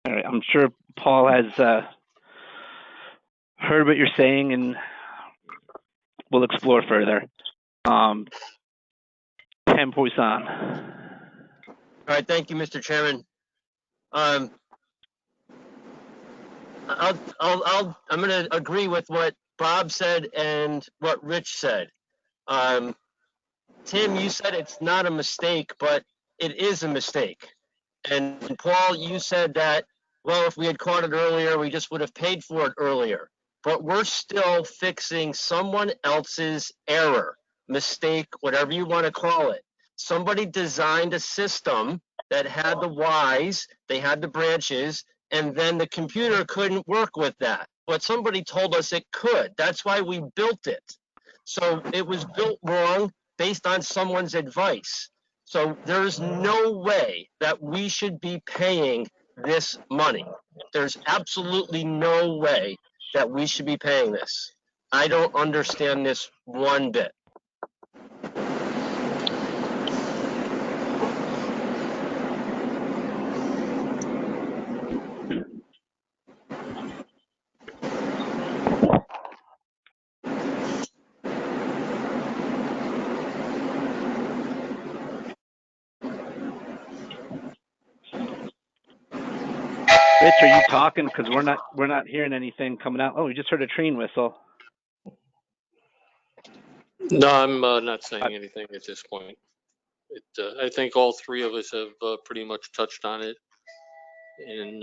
All right, I'm sure Paul has heard what you're saying, and we'll explore further. Ken Poisson. All right, thank you, Mr. Chairman. I'm going to agree with what Bob said and what Rich said. Tim, you said it's not a mistake, but it is a mistake. And Paul, you said that, well, if we had caught it earlier, we just would have paid for it earlier. But we're still fixing someone else's error, mistake, whatever you want to call it. Somebody designed a system that had the Ys, they had the branches, and then the computer couldn't work with that. But somebody told us it could. That's why we built it. So it was built wrong based on someone's advice. So there's no way that we should be paying this money. There's absolutely no way that we should be paying this. I don't understand this one bit. Rich, are you talking? Because we're not hearing anything coming out. Oh, we just heard a train whistle. No, I'm not saying anything at this point. I think all three of us have pretty much touched on it. And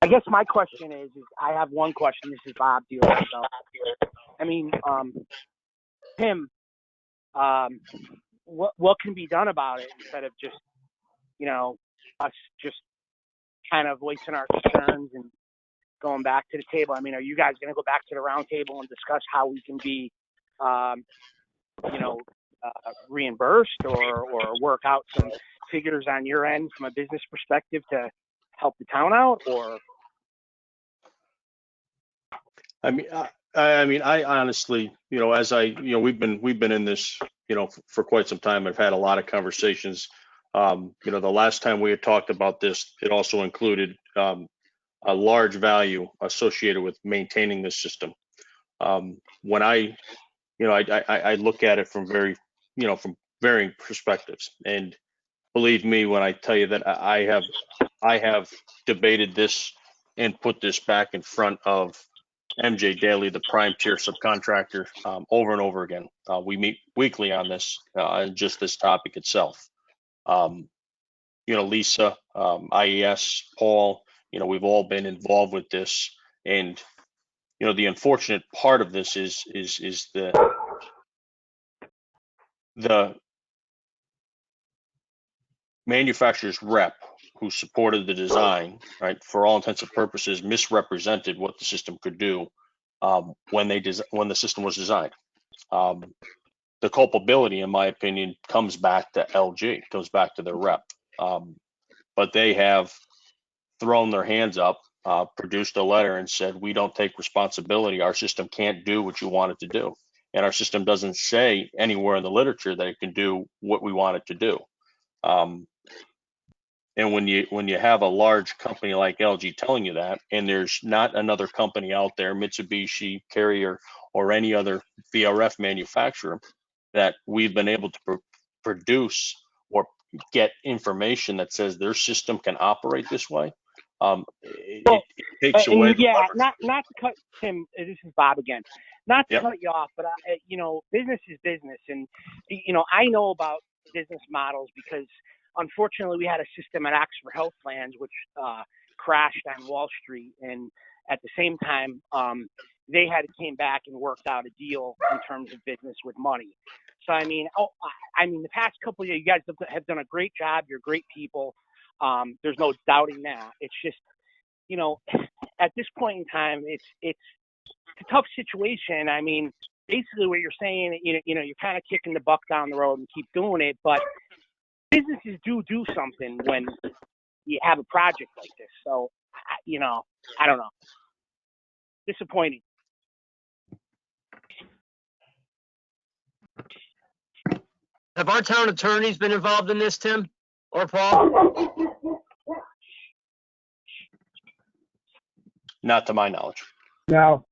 I guess my question is I have one question. This is Bob Diorzo. I mean, Tim, what can be done about it instead of just, us just kind of voicing our concerns and going back to the table. I mean, are you guys going to go back to the round table and discuss how we can be, reimbursed or work out some figures on your end from a business perspective to help the town out? Or I honestly, as we've been in this, for quite some time. I've had a lot of conversations. The last time we had talked about this, it also included a large value associated with maintaining this system. When I look at it from from varying perspectives, and believe me when I tell you that I have debated this and put this back in front of MJ Daly, the prime tier subcontractor, over and over again. We meet weekly on this, just this topic itself. Lisa, IES, Paul, we've all been involved with this, and the unfortunate part of this is the manufacturer's rep who supported the design, right, for all intents and purposes, misrepresented what the system could do when the system was designed. The culpability, in my opinion, comes back to LG, comes back to their rep. But they have thrown their hands up, produced a letter and said, we don't take responsibility. Our system can't do what you want it to do. And our system doesn't say anywhere in the literature that it can do what we want it to do. And when you have a large company like LG telling you that, and there's not another company out there, Mitsubishi, Carrier, or any other VRF manufacturer, that we've been able to produce or get information that says their system can operate this way, it takes away the leverage. Not to cut, Tim, this is Bob again. Not to Yep. cut you off, but business is business, and I know about business models because unfortunately we had a system at Oxford Health Plans which crashed on Wall Street, and at the same time they came back and worked out a deal in terms of business with money. So the past couple of years, you guys have done a great job. You're great people. There's no doubting that. It's just, at this point in time, it's a tough situation. I mean, basically what you're saying, you're kind of kicking the buck down the road and keep doing it, but businesses do something when you have a project like this. So, I don't know. Disappointing. Have our town attorneys been involved in this, Tim or Paul? Not to my knowledge. No.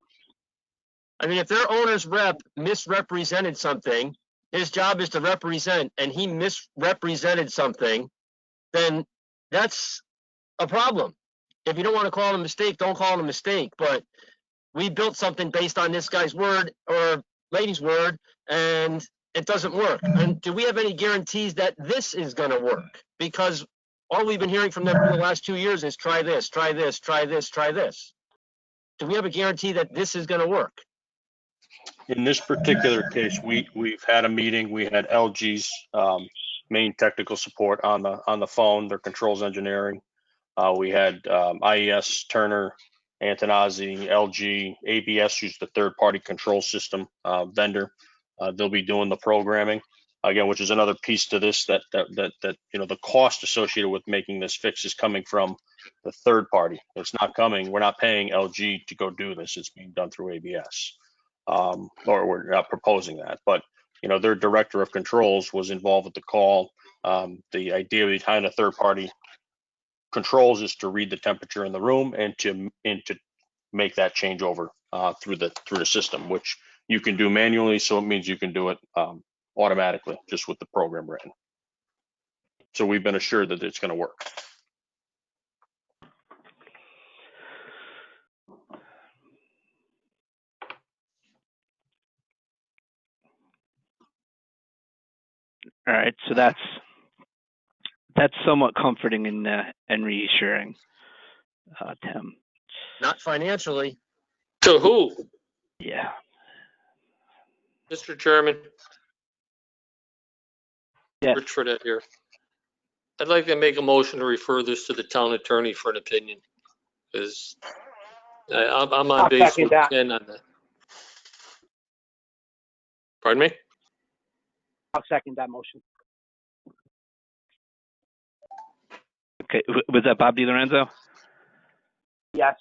I mean, if their owner's rep misrepresented something, his job is to represent, and he misrepresented something, then that's a problem. If you don't want to call it a mistake, don't call it a mistake. But we built something based on this guy's word or lady's word, and it doesn't work. And do we have any guarantees that this is going to work? Because all we've been hearing from them for the last 2 years is try this, try this, try this, try this. Do we have a guarantee that this is going to work? In this particular case, we've had a meeting. We had LG's main technical support on the phone, their controls engineering. We had IES, Turner, Antonazzi, LG, ABS, who's the third-party control system vendor. They'll be doing the programming again, which is another piece to this that the cost associated with making this fix is coming from the third party. It's not coming. We're not paying LG to go do this. It's being done through ABS, or we're not proposing that. But their director of controls was involved with the call. The idea behind a third party controls is to read the temperature in the room and to make that changeover through the system, which you can do manually. So it means you can do it automatically just with the program written. So we've been assured that it's going to work. All right, so that's somewhat comforting and reassuring, Tim. Not financially. To who? Yeah. Mr. Chairman? Yes. Rich for that here. I'd like to make a motion to refer this to the town attorney for an opinion, because I'm on I'll base second with that. Ken on that. Pardon me? I'll second that motion. Okay. Was that Bob DiLorenzo? Yes.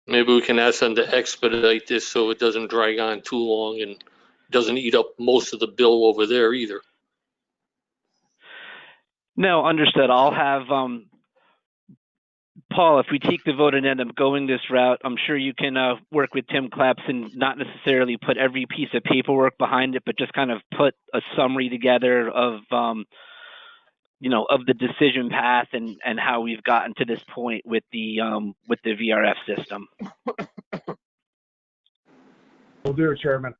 Maybe we can ask them to expedite this so it doesn't drag on too long and doesn't eat up most of the bill over there either. No, understood. I'll have Paul, if we take the vote and end up going this route, I'm sure you can work with Tim Clapson, not necessarily put every piece of paperwork behind it, but just kind of put a summary together of, of the decision path and how we've gotten to this point with the VRF system. Will do, Chairman.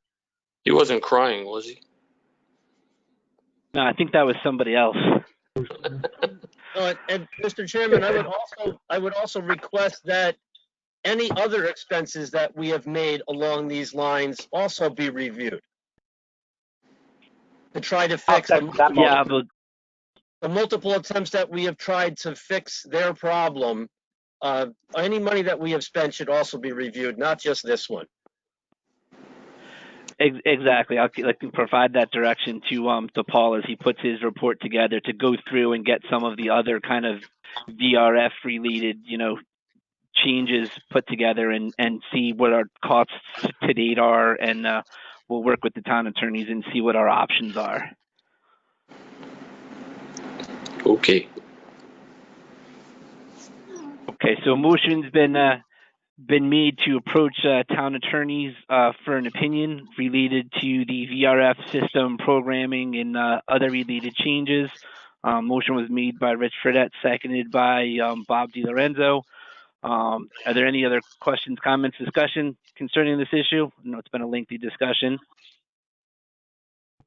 He wasn't crying, was he? No, I think that was somebody else. And Mr. Chairman, I would also request that any other expenses that we have made along these lines also be reviewed to try to fix the multiple attempts that we have tried to fix their problem. Any money that we have spent should also be reviewed, not just this one. Exactly. I can provide that direction to Paul as he puts his report together to go through and get some of the other kind of VRF related, changes put together and see what our costs to date are, and we'll work with the town attorneys and see what our options are. Okay. Okay. So a motion's been made to approach town attorneys for an opinion related to the VRF system programming and other related changes. Motion was made by Rich Fredette, seconded by Bob DiLorenzo. Are there any other questions, comments, discussion concerning this issue? I know it's been a lengthy discussion.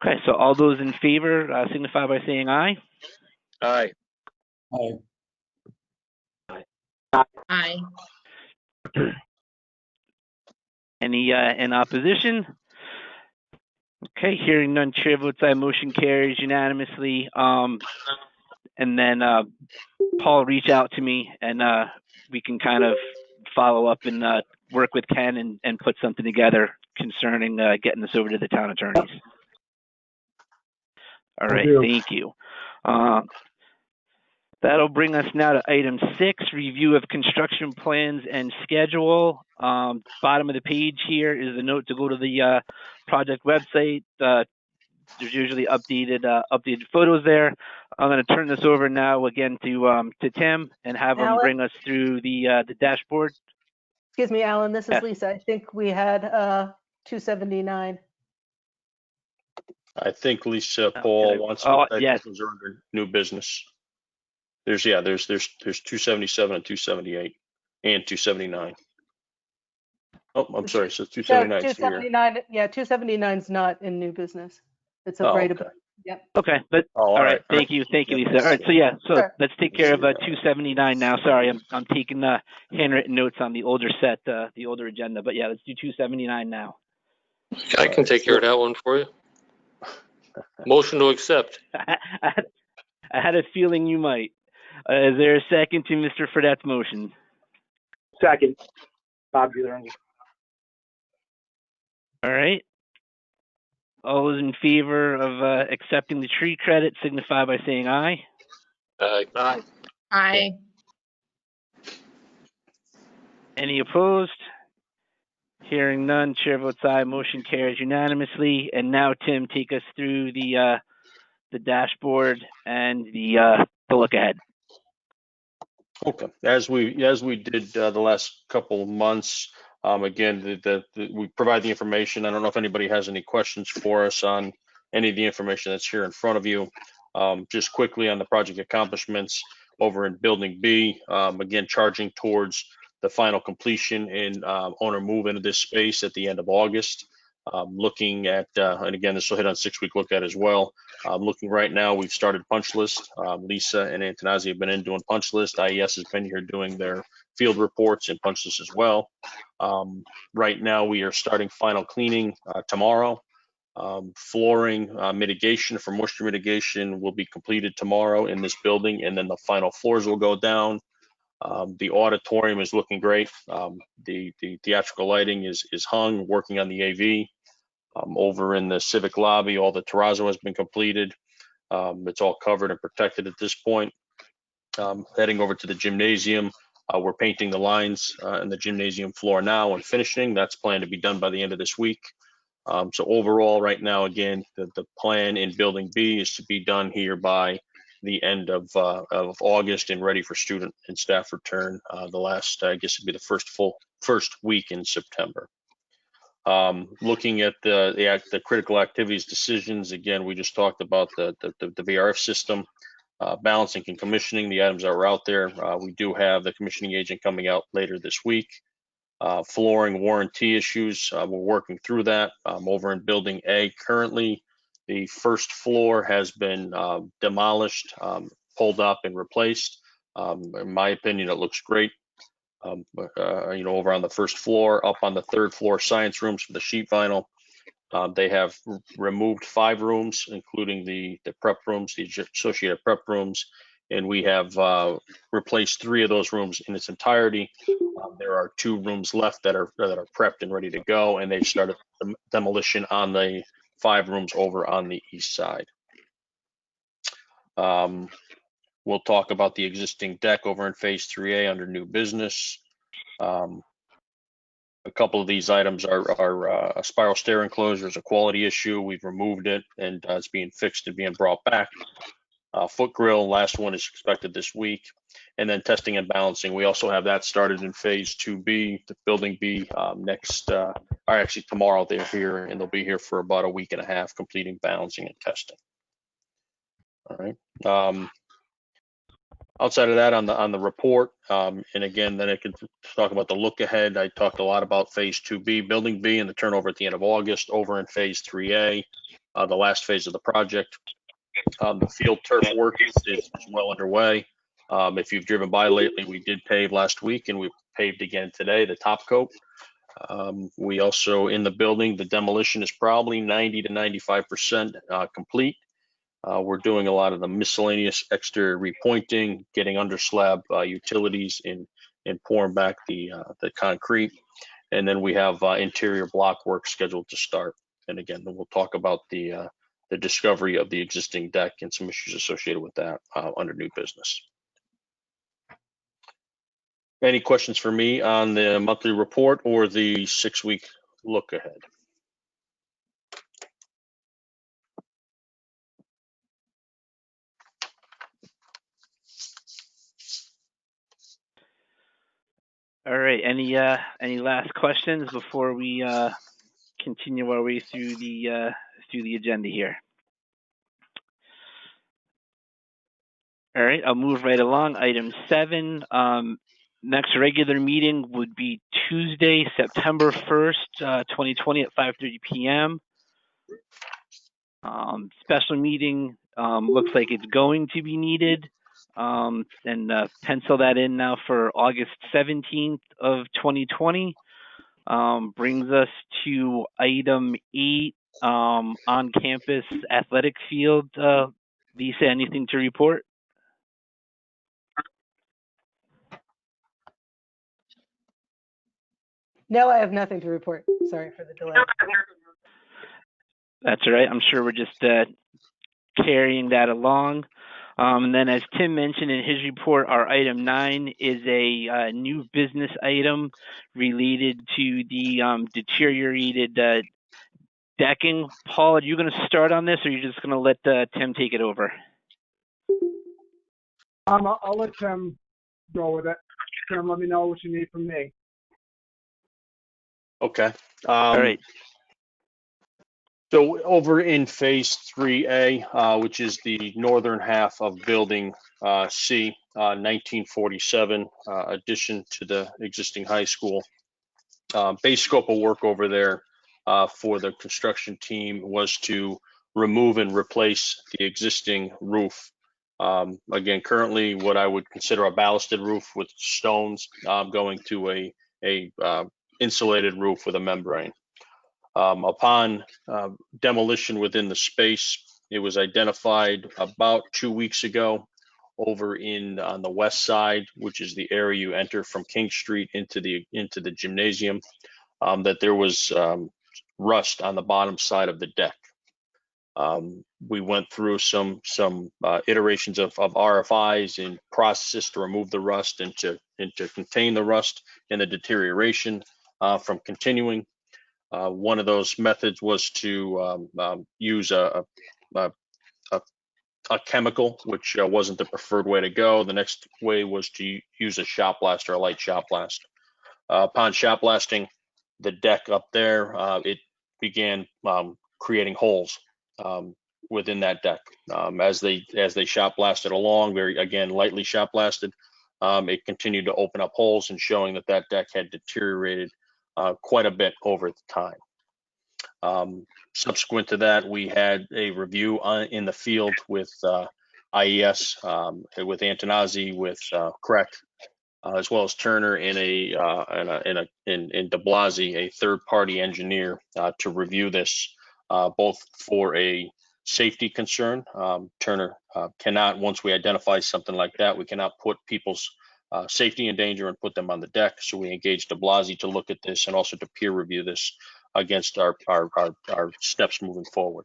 Okay, so all those in favor signify by saying aye. Aye. Aye. Aye. Any in opposition? Okay, hearing none, chair votes aye, motion carries unanimously. And then Paul, reach out to me and we can kind of follow up and work with Ken and put something together concerning getting this over to the town attorneys. All right, thank you. That'll bring us now to item 6, review of construction plans and schedule. Bottom of the page here is the note to go to the project website. There's usually updated photos there. I'm going to turn this over now again to Tim and have him bring us through the dashboard. Excuse me, Alan, this is Yeah. Lisa. I think we had 279. I think Lisa Paul wants to, yes. those are under new business. There's 277 and 278 and 279. Oh, I'm sorry. So 279 is here. 279, yeah, 279 is not in new business. It's a right above. Yep. Okay, but all right. Thank you, Lisa. All right, so Sure. let's take care of 279 now. Sorry, I'm taking handwritten notes on the older set, the older agenda. But yeah, let's do 279 now. I can take care of that one for you. Motion to accept. I had a feeling you might. Is there a second to Mr. Fredette's motion? Second. Bob DiLorenzo. All right. All those in favor of accepting the tree credit signify by saying aye. Aye. Aye. Any opposed? Hearing none, chair votes aye. Motion carries unanimously. And now, Tim, take us through the dashboard and the look ahead. Okay, as we did the last couple of months, again, we provide the information. I don't know if anybody has any questions for us on any of the information that's here in front of you. Just quickly on the project accomplishments over in Building B, again, charging towards the final completion and owner move into this space at the end of August. Looking at, and again, this will hit on 6-week look at as well. Looking right now, we've started punch list. Lisa and Antonazi have been in doing punch list. IES has been here doing their field reports and punch list as well. Right now, we are starting final cleaning tomorrow. Flooring mitigation for moisture mitigation will be completed tomorrow in this building, and then the final floors will go down. The auditorium is looking great. The theatrical lighting is hung, working on the AV. Over in the civic lobby, all the terrazzo has been completed. It's all covered and protected at this point. Heading over to the gymnasium, we're painting the lines in the gymnasium floor now and finishing. That's planned to be done by the end of this week. So overall, right now, again, the plan in Building B is to be done here by the end of August and ready for student and staff return. The last, I guess, it'd be the first week in September. Looking at the critical activities decisions, again, we just talked about the VRF system, balancing and commissioning the items that are out there. We do have the commissioning agent coming out later this week. Flooring warranty issues, we're working through that. Over in Building A currently, the first floor has been demolished, pulled up and replaced. In my opinion, it looks great. Over on the first floor, up on the third floor, science rooms for the sheet vinyl. They have removed 5 rooms, including the prep rooms, the associated prep rooms, and we have replaced 3 of those rooms in its entirety. There are 2 rooms left that are prepped and ready to go, and they've started demolition on the 5 rooms over on the east side. We'll talk about the existing deck over in Phase 3A under new business. A couple of these items are a spiral stair enclosure is a quality issue. We've removed it, and it's being fixed and being brought back. Foot grill, last one is expected this week. And then testing and balancing, we also have that started in Phase 2B, the Building B, actually tomorrow they're here, and they'll be here for about a week and a half completing balancing and testing. All right. Outside of that, on the report, and again, then I could talk about the look ahead. I talked a lot about Phase 2B, Building B, and the turnover at the end of August. Over in Phase 3A, the last phase of the project. The field turf work is well underway. If you've driven by lately, we did pave last week, and we paved again today, the top coat. We also, in the building, the demolition is probably 90 to 95% complete. We're doing a lot of the miscellaneous exterior repointing, getting under slab utilities and pouring back the concrete. And then we have interior block work scheduled to start. And again, we'll talk about the discovery of the existing deck and some issues associated with that under new business. Any questions for me on the monthly report or the 6-week look ahead? All right. Any last questions before we continue our way through the agenda here? All right. I'll move right along. Item 7. Next regular meeting would be Tuesday, September 1st, 2020 at 5:30 p.m. Special meeting looks like it's going to be needed. And pencil that in now for August 17th of 2020. Brings us to item 8, on-campus athletic field. Lisa, anything to report? No, I have nothing to report. Sorry for the delay. That's all right. I'm sure we're just carrying that along. And then as Tim mentioned in his report, our item 9 is a new business item related to the deteriorated decking. Paul, are you going to start on this, or are you just going to let Tim take it over? I'll let Tim go with it. Tim, let me know what you need from me. Okay. All right. So over in Phase 3A, which is the northern half of Building C, 1947 addition to the existing high school. Base scope of work over there for the construction team was to remove and replace the existing roof. Again, currently what I would consider a ballasted roof with stones, going to a insulated roof with a membrane. Upon demolition within the space, it was identified about 2 weeks ago over on the west side, which is the area you enter from King Street into the gymnasium, that there was rust on the bottom side of the deck. We went through some iterations of RFIs and processes to remove the rust and to contain the rust and the deterioration from continuing. One of those methods was to use a chemical, which wasn't the preferred way to go. The next way was to use a shot blast or a light shot blast. Upon shot blasting the deck up there, it began creating holes within that deck. As they shot blasted along, again lightly shot blasted, it continued to open up holes and showing that deck had deteriorated quite a bit over the time. Subsequent to that, we had a review in the field with IES, with Antonazzi, with Crack, as well as Turner in De Blasi, a third-party engineer, to review this, both for a safety concern. Turner cannot, once we identify something like that, we cannot put people's safety in danger and put them on the deck. So we engaged De Blasi to look at this and also to peer review this against our steps moving forward.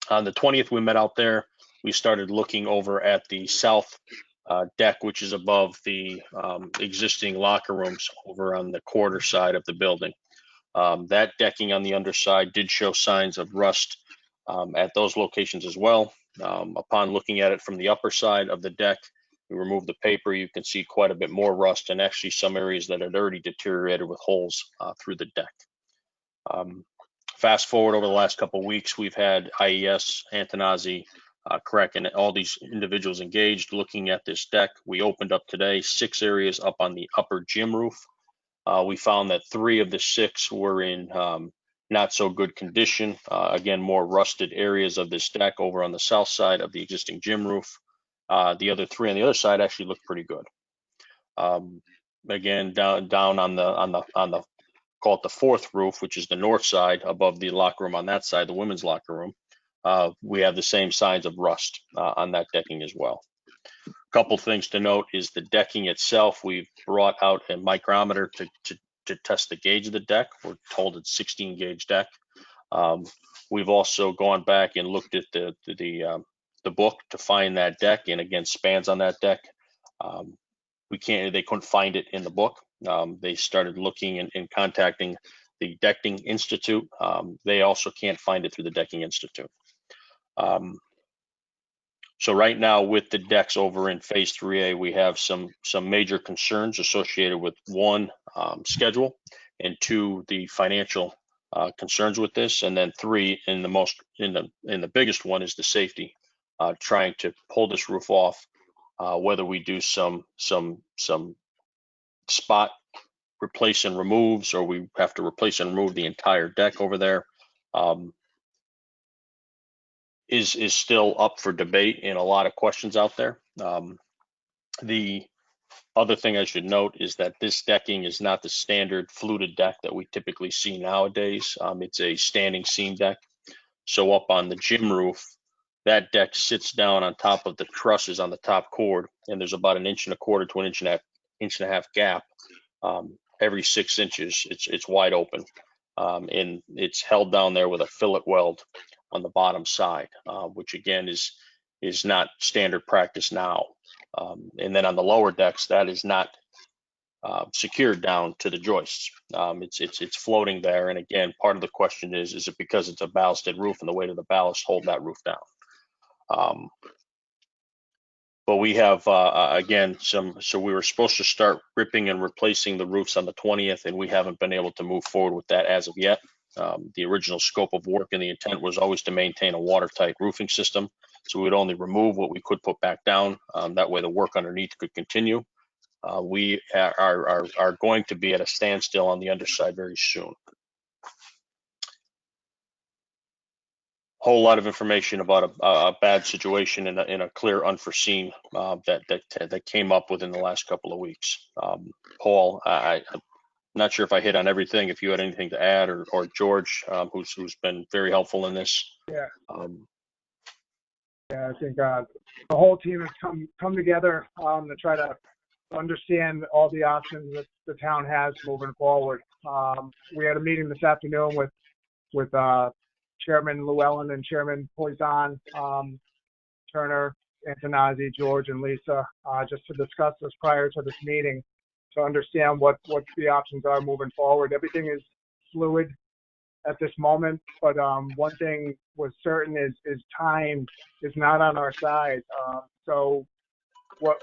On the 20th, we met out there. We started looking over at the south deck, which is above the existing locker rooms over on the quarter side of the building. That decking on the underside did show signs of rust at those locations as well. Upon looking at it from the upper side of the deck, we removed the paper. You can see quite a bit more rust and actually some areas that had already deteriorated with holes through the deck. Fast forward over the last couple of weeks, we've had IES, Antonazzi, Crack, and all these individuals engaged looking at this deck. We opened up today 6 areas up on the upper gym roof. We found that 3 of the 6 were in not so good condition. Again, more rusted areas of this deck over on the south side of the existing gym roof. The other 3 on the other side actually look pretty good. Again, down on the call it the 4th roof, which is the north side above the locker room on that side, the women's locker room. We have the same signs of rust on that decking as well. A couple things to note is the decking itself. We've brought out a micrometer to test the gauge of the deck. We're told it's 16 gauge deck. We've also gone back and looked at the book to find that deck, and again, spans on that deck. They couldn't find it in the book. They started looking and contacting the Decking Institute. They also can't find it through the Decking Institute. So right now with the decks over in phase 3A, we have some major concerns associated with 1, schedule, and 2, the financial concerns with this, and then 3, in the biggest one is the safety, trying to pull this roof off, whether we do some spot replace and removes, or we have to replace and remove the entire deck over there, is still up for debate and a lot of questions out there. The other thing I should note is that this decking is not the standard fluted deck that we typically see nowadays. It's a standing seam deck. So up on the gym roof, that deck sits down on top of the trusses on the top cord, and there's about 1.25 inches to an inch and a half gap. Every 6 inches, it's wide open, and it's held down there with a fillet weld on the bottom side, which again is not standard practice now. And then on the lower decks, that is not secured down to the joists. It's floating there, and again, part of the question is it because it's a ballasted roof and the weight of the ballast hold that roof down? But we have, again, so we were supposed to start ripping and replacing the roofs on the 20th, and we haven't been able to move forward with that as of yet. The original scope of work and the intent was always to maintain a watertight roofing system. So we would only remove what we could put back down. That way the work underneath could continue. We are going to be at a standstill on the underside very soon. Whole lot of information about a bad situation in a clear unforeseen that came up within the last couple of weeks. Paul, not sure if I hit on everything, if you had anything to add, or George, who's been very helpful in this. Yeah. Um, Yeah, I think the whole team has come together to try to understand all the options that the town has moving forward. We had a meeting this afternoon with Chairman Llewellyn and Chairman Poison, Turner, Antonazzi, George, and Lisa, just to discuss this prior to this meeting, to understand what the options are moving forward. Everything is fluid at this moment, but one thing was certain is time is not on our side. So what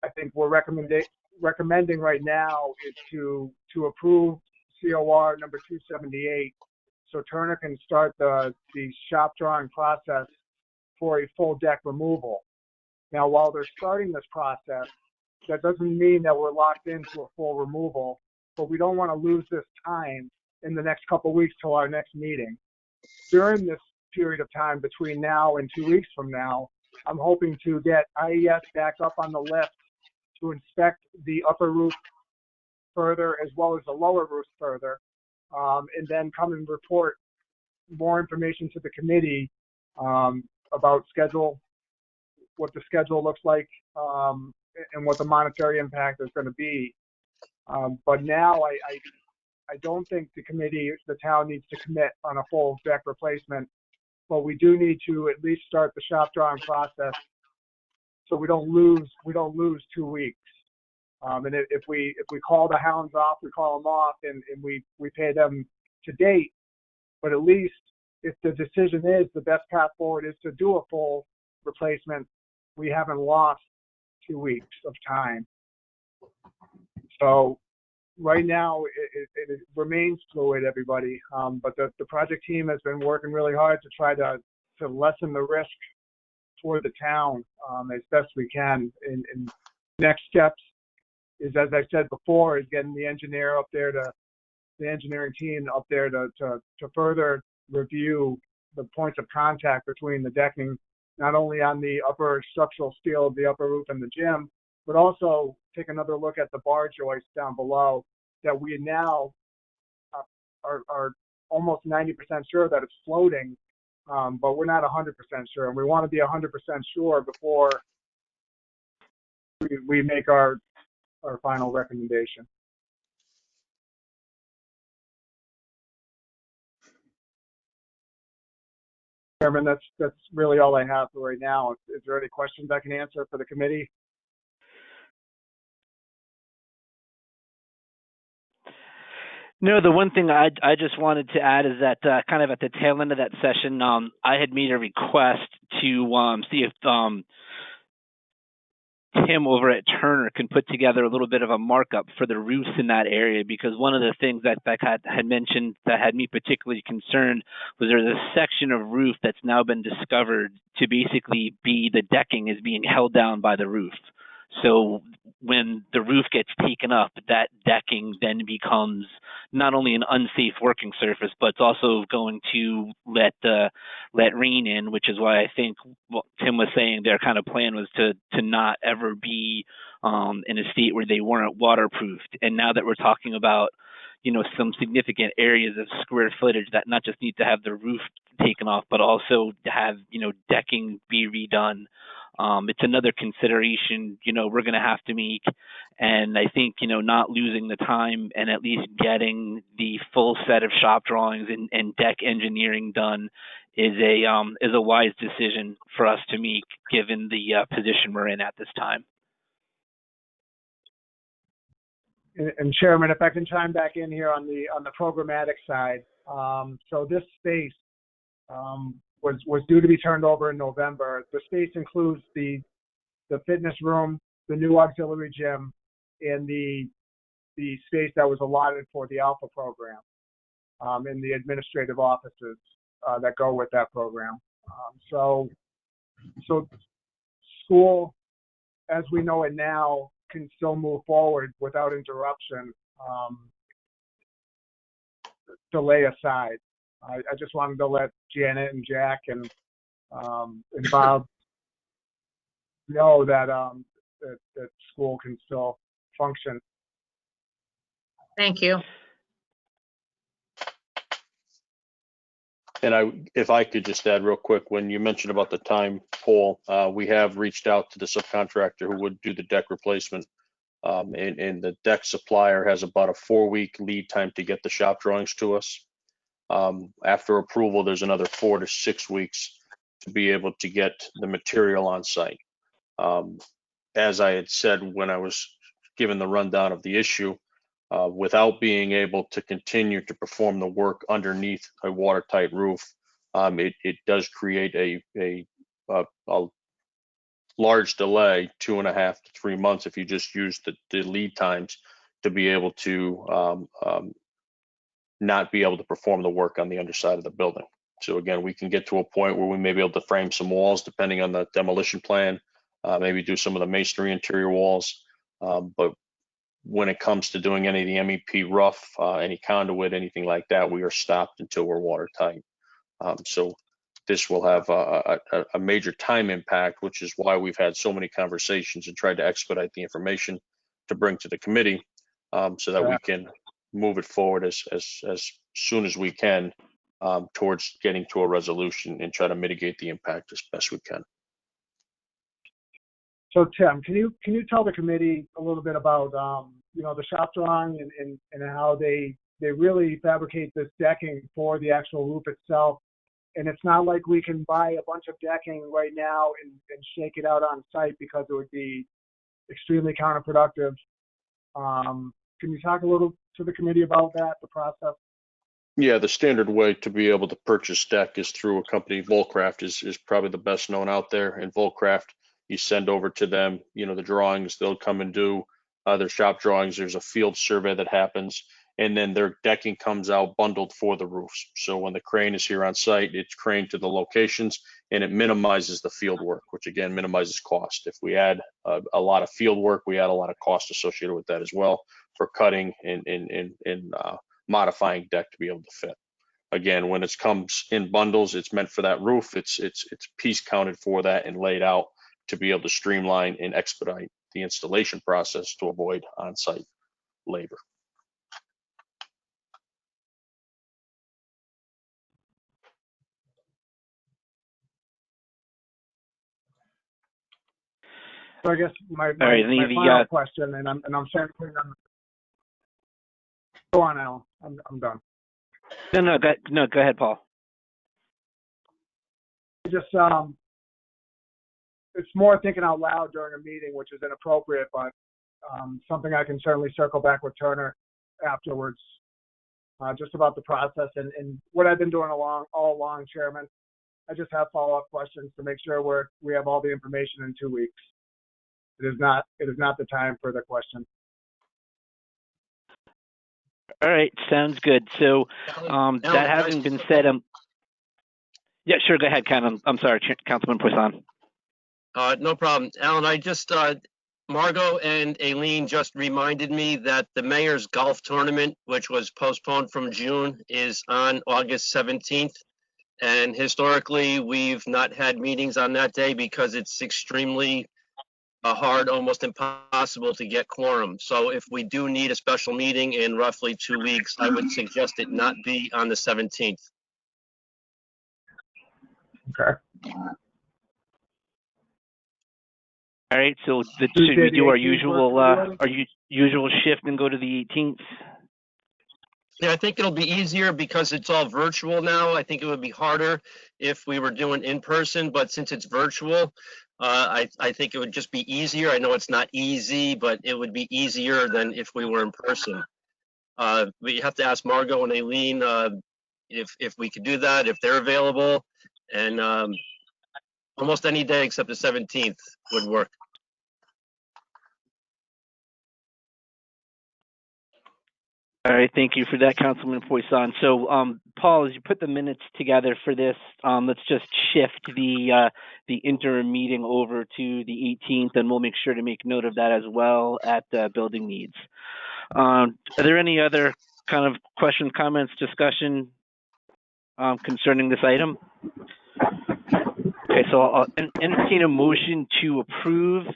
I think we're recommending right now is to approve COR number 278, so Turner can start the shop drawing process for a full deck removal. Now, while they're starting this process, that doesn't mean that we're locked into a full removal, but we don't want to lose this time in the next couple of weeks till our next meeting. During this period of time between now and 2 weeks from now, I'm hoping to get IES back up on the list to inspect the upper roof further as well as the lower roof further, and then come and report more information to the committee about schedule, what the schedule looks like, and what the monetary impact is going to be. But now I don't think the town needs to commit on a full deck replacement, but we do need to at least start the shop drawing process so we don't lose 2 weeks. And if we call the hounds off, we call them off, and we pay them to date. But at least if the decision is the best path forward is to do a full replacement, we haven't lost 2 weeks of time. So right now it remains fluid, everybody. But the project team has been working really hard to try to lessen the risk for the town as best we can. And next steps is, as I said before, is getting the engineering team up there to further review the points of contact between the decking, not only on the upper structural steel of the upper roof and the gym, but also take another look at the bar joist down below that we now are almost 90% sure that it's floating, but we're not 100% sure. And we want to be 100% sure before we make our final recommendation. Chairman, that's really all I have for right now. Is there any questions I can answer for the committee? No, the one thing I just wanted to add is that kind of at the tail end of that session, I had made a request to see if Tim over at Turner can put together a little bit of a markup for the roofs in that area, because one of the things that had mentioned that had me particularly concerned was there's a section of roof that's now been discovered to basically be the decking is being held down by the roof. So when the roof gets taken up, that decking then becomes not only an unsafe working surface, but it's also going to let rain in, which is why I think what Tim was saying their kind of plan was to not ever be in a state where they weren't waterproofed. And now that we're talking about, some significant areas of square footage that not just need to have the roof taken off, but also to have, decking be redone. It's another consideration, we're going to have to make. And I think, not losing the time and at least getting the full set of shop drawings and deck engineering done is a wise decision for us to make, given the position we're in at this time. And Chairman, if I can chime back in here on the programmatic side. So this space was due to be turned over in November. The space includes the fitness room, the new auxiliary gym, and the space that was allotted for the Alpha program, and the administrative offices that go with that program. So school, as we know it now, can still move forward without interruption, delay aside. I just wanted to let Janet and Jack and Bob know that that school can still function. Thank you. And if I could just add real quick, when you mentioned about the time, Paul, we have reached out to the subcontractor who would do the deck replacement. And the deck supplier has about a 4-week lead time to get the shop drawings to us. After approval, there's another 4 to 6 weeks to be able to get the material on site. As I had said when I was given the rundown of the issue, without being able to continue to perform the work underneath a watertight roof, it does create a large delay, 2.5 to 3 months, if you just use the lead times to be able to not be able to perform the work on the underside of the building. So again, we can get to a point where we may be able to frame some walls depending on the demolition plan, maybe do some of the masonry interior walls. But when it comes to doing any of the MEP rough, any conduit, anything like that, we are stopped until we're watertight. So this will have a major time impact, which is why we've had so many conversations and tried to expedite the information to bring to the committee, so that we can move it forward as soon as we can towards getting to a resolution and try to mitigate the impact as best we can. So Tim, can you tell the committee a little bit about the shop drawing and how they really fabricate this decking for the actual roof itself? And it's not like we can buy a bunch of decking right now and shake it out on site, because it would be extremely counterproductive. Can you talk a little to the committee about that, the process? Yeah, the standard way to be able to purchase deck is through a company. Volcraft is probably the best known out there. And Volcraft, you send over to them, the drawings, they'll come and do their shop drawings. There's a field survey that happens, and then their decking comes out bundled for the roofs. So when the crane is here on site, it's craned to the locations, and it minimizes the field work, which again minimizes cost. If we add a lot of field work, we add a lot of cost associated with that as well for cutting and modifying deck to be able to fit. Again, when it comes in bundles, it's meant for that roof. It's piece counted for that and laid out to be able to streamline and expedite the installation process to avoid on-site labor. So I guess my right, final question, and I'm starting to go on, Alan. I'm done. No, go ahead, Paul. Just it's more thinking out loud during a meeting, which is inappropriate, but something I can certainly circle back with Turner afterwards, just about the process and what I've been doing all along, Chairman. I just have follow-up questions to make sure we have all the information in 2 weeks. It is not the time for the question. All right, sounds good. So that having been said, yeah, sure, go ahead, Ken. I'm sorry, Councilman Poisson. No problem. Alan, I just, Margot and Aileen just reminded me that the mayor's golf tournament, which was postponed from June, is on August 17th. And historically, we've not had meetings on that day because it's extremely hard, almost impossible to get quorum. So if we do need a special meeting in roughly 2 weeks, I would suggest it not be on the 17th. Okay. All right, so should we do our usual shift and go to the 18th? Yeah, I think it'll be easier because it's all virtual now. I think it would be harder if we were doing in person, but since it's virtual, I think it would just be easier. I know it's not easy, but it would be easier than if we were in person. We have to ask Margot and Aileen if we could do that, if they're available, and almost any day except the 17th would work. All right, thank you for that, Councilman Poisson. So, Paul, as you put the minutes together for this, let's just shift the interim meeting over to the 18th, and we'll make sure to make note of that as well at Building Needs. Are there any other kind of questions, comments, discussion concerning this item? Okay, so I'll entertain a motion to approve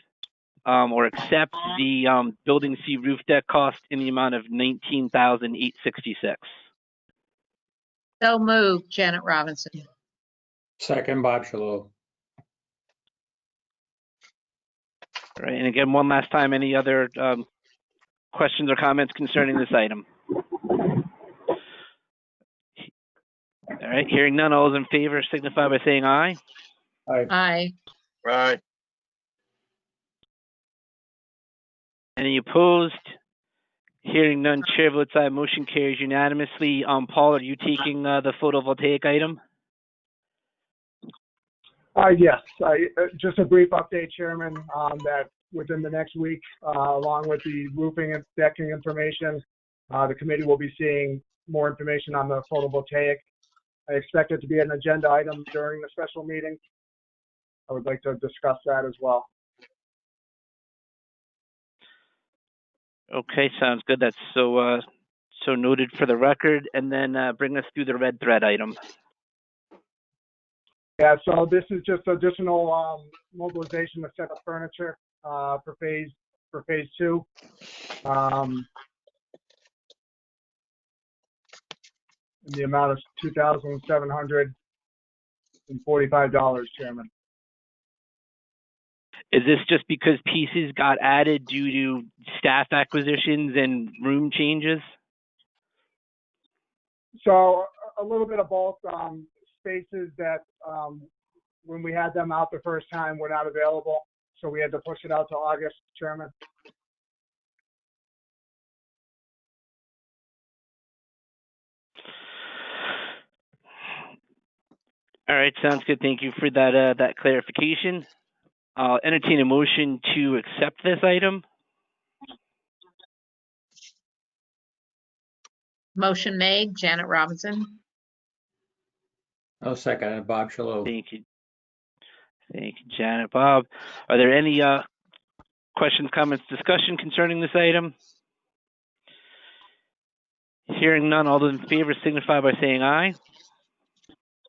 or accept the Building C roof deck cost in the amount of $19,866. So moved, Janet Robinson. Second, Bob Shalou. All right, and again, one last time, any other questions or comments concerning this item? All right, hearing none, all those in favor signify by saying aye. Aye. Aye. Right. Any opposed? Hearing none, chair votes aye. Motion carries unanimously. Paul, are you taking the photovoltaic item? Yes, just a brief update, Chairman, that within the next week, along with the roofing and decking information, the committee will be seeing more information on the photovoltaic. I expect it to be an agenda item during the special meeting. I would like to discuss that as well. Okay, sounds good. That's so noted for the record. And then bring us through the red thread item. Yeah, so this is just additional mobilization of set of furniture for phase 2. In the amount of $2,745, Chairman. Is this just because pieces got added due to staff acquisitions and room changes? So a little bit of both. Spaces that when we had them out the first time were not available, so we had to push it out to August, Chairman. All right, sounds good. Thank you for that clarification. I'll entertain a motion to accept this item. Motion made, Janet Robinson. I'll second it, Bob Shalou. Thank you. Thank you, Janet. Bob, are there any questions, comments, discussion concerning this item? Hearing none, all those in favor signify by saying aye.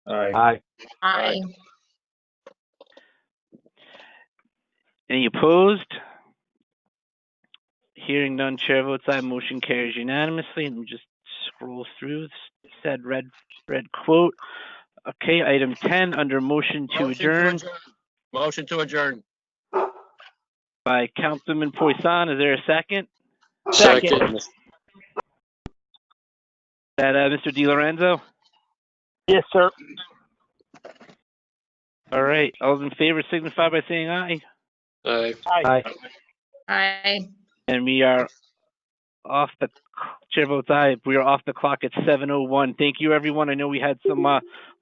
Aye. Aye. Aye. Any opposed? Hearing none, chair votes aye. Motion carries unanimously. Let me just scroll through said red quote. Okay, item 10 under motion to adjourn. Motion to adjourn. By Councilman Poisson. Is there a second? Second. That Mr. DiLorenzo? Yes, sir. All right. All those in favor signify by saying aye. Aye. Aye. Aye. And we are off the chair votes aye. We are off the clock at 7:01. Thank you, everyone. I know we had some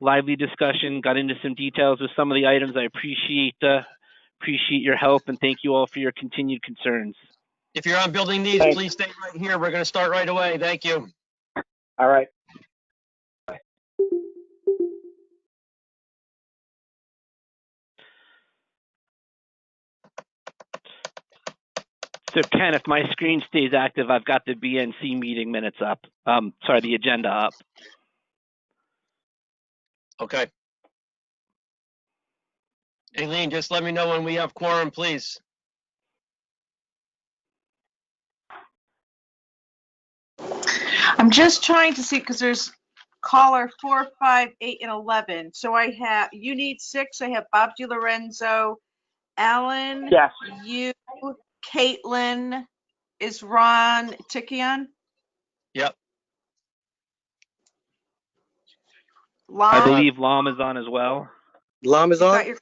lively discussion, got into some details with some of the items. I appreciate your help, and thank you all for your continued concerns. If you're on building needs, Thanks. please stay right here. We're going to start right away. Thank you. All right. So, Ken, if my screen stays active, I've got the BNC meeting minutes up. Sorry, the agenda up. Okay. Aileen, just let me know when we have quorum, please. I'm just trying to see because there's caller 4, 5, 8, and 11. So I have, you need 6. I have Bob DiLorenzo, Alan, Yes. you, Caitlin, is Ron Tickion? Yep. I Lon, believe Lam is on as well. Lam is you on? got your,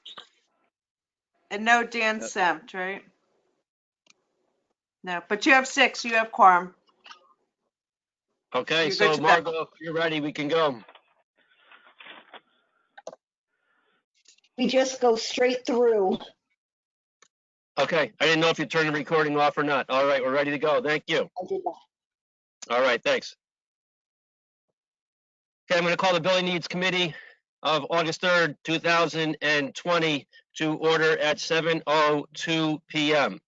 and no Dan Semt, right? No, but you have 6. You have quorum. Okay, You're so good to go. Margot, if you're ready, we can go. We just go straight through. Okay, I didn't know if you turned the recording off or not. All right, we're ready to go. Thank you. I did that. All right, thanks. Okay, I'm going to call the Building Needs Committee of August 3rd, 2020 to order at 7:02 p.m.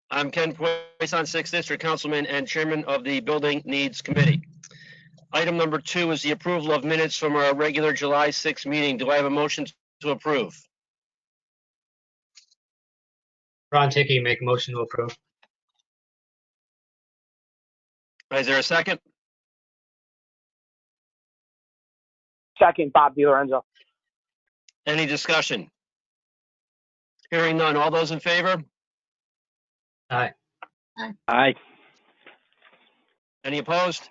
I'm Ken Poisson, 6th District Councilman and Chairman of the Building Needs Committee. Item number 2 is the approval of minutes from our regular July 6th meeting. Do I have a motion to approve? Ron Ticky, make a motion to approve. Is there a second? Second, Bob DiLorenzo. Any discussion? Hearing none. All those in favor? Aye. Aye. Any opposed?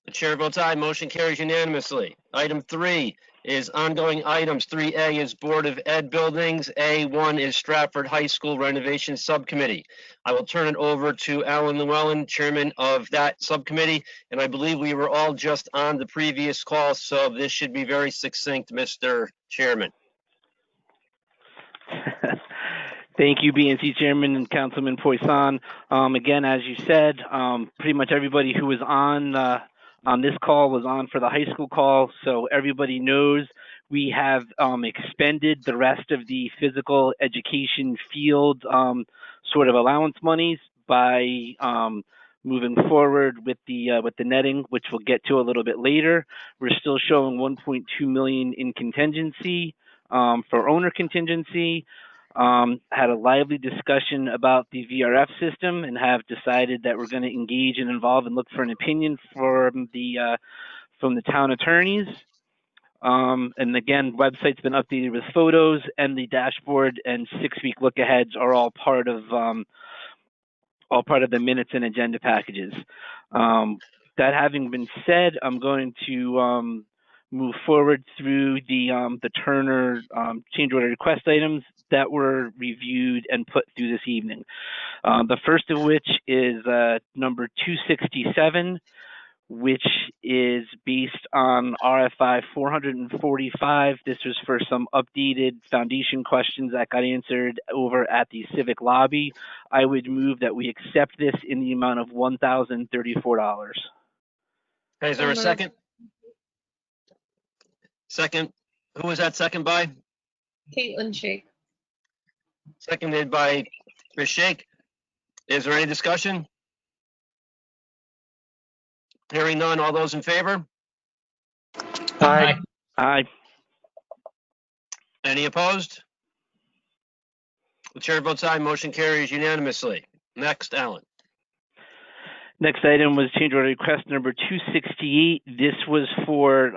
The chair votes aye. Motion carries unanimously. Item 3 is ongoing items. 3A is Board of Ed buildings. A1 is Stratford High School Renovation Subcommittee. I will turn it over to Alan Llewellyn, chairman of that subcommittee. And I believe we were all just on the previous call, so this should be very succinct, Mr. Chairman. Thank you, BNC Chairman and Councilman Poisson. Again, as you said, pretty much everybody who was on this call was on for the high school call, so everybody knows we have expended the rest of the physical education field sort of allowance monies by moving forward with the netting, which we'll get to a little bit later. We're still showing 1.2 million in contingency for owner contingency. Had a lively discussion about the VRF system and have decided that we're going to engage and involve and look for an opinion from the town attorneys. And again, website's been updated with photos, and the dashboard and 6-week look aheads are all part of the minutes and agenda packages. That having been said, I'm going to move forward through the Turner change order request items that were reviewed and put through this evening. The first of which is number 267, which is based on RFI 445. This was for some updated foundation questions that got answered over at the Civic Lobby. I would move that we accept this in the amount of $1,034. Okay, is there a second? Second. Who was that second by? Caitlin Shake. Seconded by Ms. Shake. Is there any discussion? Hearing none. All those in favor? Aye. Aye. Any opposed? The chair votes aye. Motion carries unanimously. Next, Alan. Next item was change order request number 268. This was for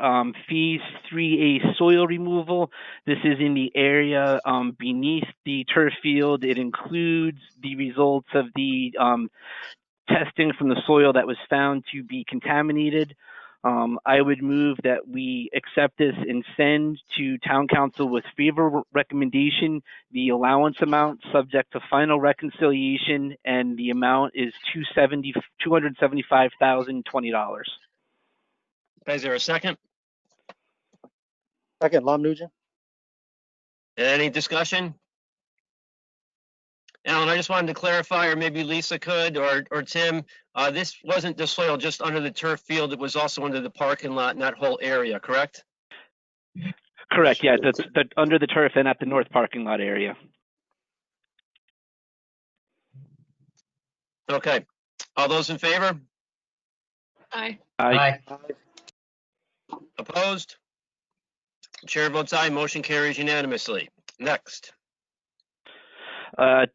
phase 3A soil removal. This is in the area beneath the turf field. It includes the results of the testing from the soil that was found to be contaminated. I would move that we accept this and send to town council with favorable recommendation the allowance amount subject to final reconciliation, and the amount is $275,020. Okay, is there a second? Second, Lom Nugent. Any discussion? Alan, I just wanted to clarify, or maybe Lisa could, or Tim, this wasn't the soil just under the turf field, it was also under the parking lot in that whole area, correct? Correct, yeah, that's under the turf and at the north parking lot area. Okay, all those in favor? Aye. Aye. Opposed? Chair votes aye, motion carries unanimously. Next.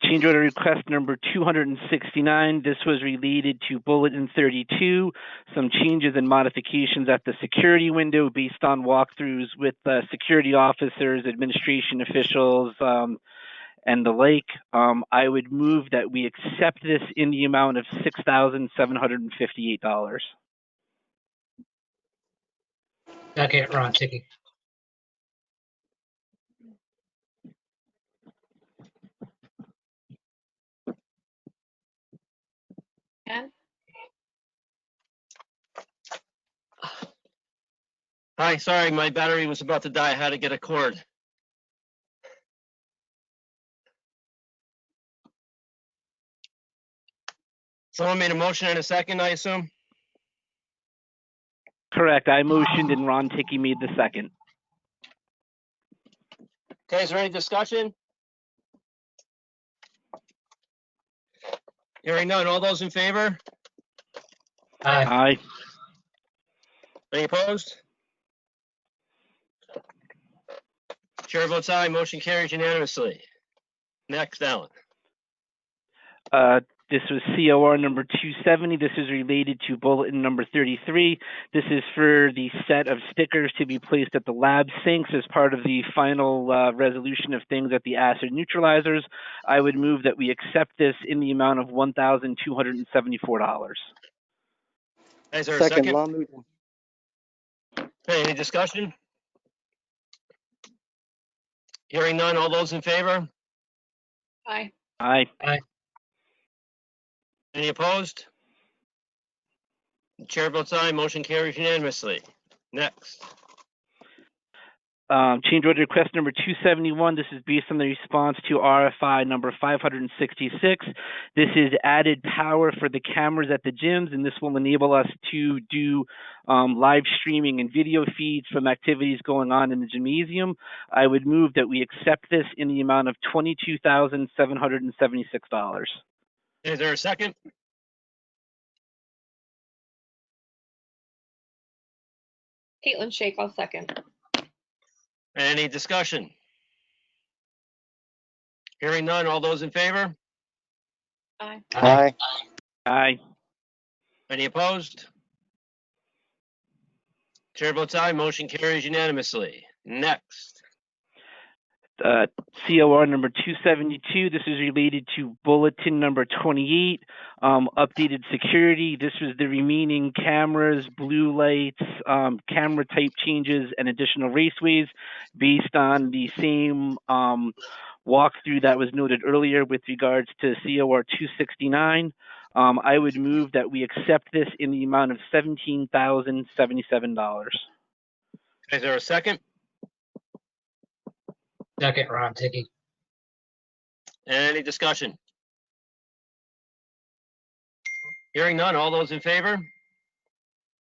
Change order request number 269. This was related to Bulletin 32, some changes and modifications at the security window based on walkthroughs with security officers, administration officials, and the like. I would move that we accept this in the amount of $6,758. Second, Ron Ticky. Ken? Hi, sorry, my battery was about to die. I had to get a cord. Someone made a motion in a second, I assume? Correct. I motioned and Ron Ticky made the second. Okay, is there any discussion? Hearing none, all those in favor? Aye. Aye. Any opposed? Chair votes aye, motion carries unanimously. Next, Alan. This was COR number 270. This is related to bulletin number 33. This is for the set of stickers to be placed at the lab sinks as part of the final resolution of things at the acid neutralizers. I would move that we accept this in the amount of $1,274. Is there a second? Law Newton. Okay, any discussion? Hearing none, all those in favor? Aye. Aye. Aye. Any opposed? The chair votes aye, motion carries unanimously. Next. Change order request number 271. This is based on the response to RFI number 566. This is added power for the cameras at the gyms, and this will enable us to do live streaming and video feeds from activities going on in the gymnasium. I would move that we accept this in the amount of $22,776. Is there a second? Caitlin Shake, I'll second. Any discussion? Hearing none, all those in favor? Aye. Aye. Aye. Any opposed? Chair votes aye, motion carries unanimously. Next. COR number 272. This is related to bulletin number 28, updated security. This was the remaining cameras, blue lights, camera type changes, and additional raceways based on the same walkthrough that was noted earlier with regards to COR 269. I would move that we accept this in the amount of $17,077. Is there a second? Second, Ron Ticky. Any discussion? Hearing none, all those in favor?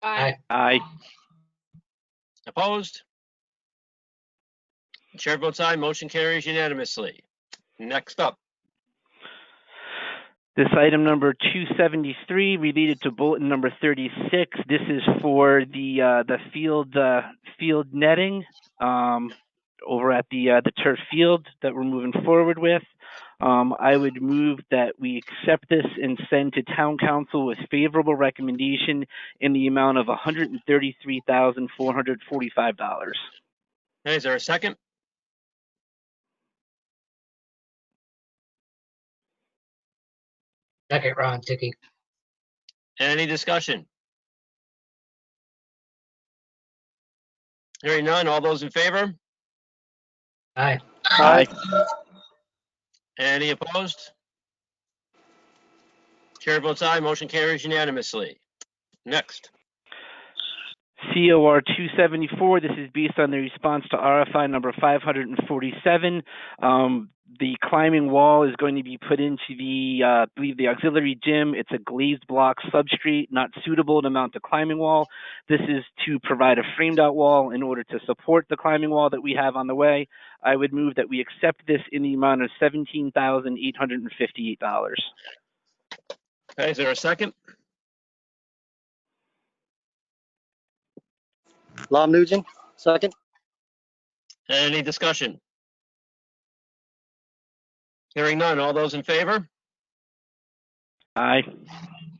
Aye. Aye. Opposed? Chair votes aye, motion carries unanimously. Next up. This item number 273 related to bulletin number 36. This is for the field netting over at the turf field that we're moving forward with. I would move that we accept this and send to town council with favorable recommendation in the amount of $133,445. Is there a second? Second, Ron Ticky. Any discussion? Hearing none, all those in favor? Aye. Aye. Any opposed? Chair votes aye, motion carries unanimously. Next. COR 274. This is based on the response to RFI number 547. The climbing wall is going to be put into I believe the auxiliary gym. It's a glazed block substrate, not suitable to mount the climbing wall. This is to provide a framed out wall in order to support the climbing wall that we have on the way. I would move that we accept this in the amount of $17,858. Okay, is there a second? Law Nugent. Second. Any discussion? Hearing none, all those in favor? Aye.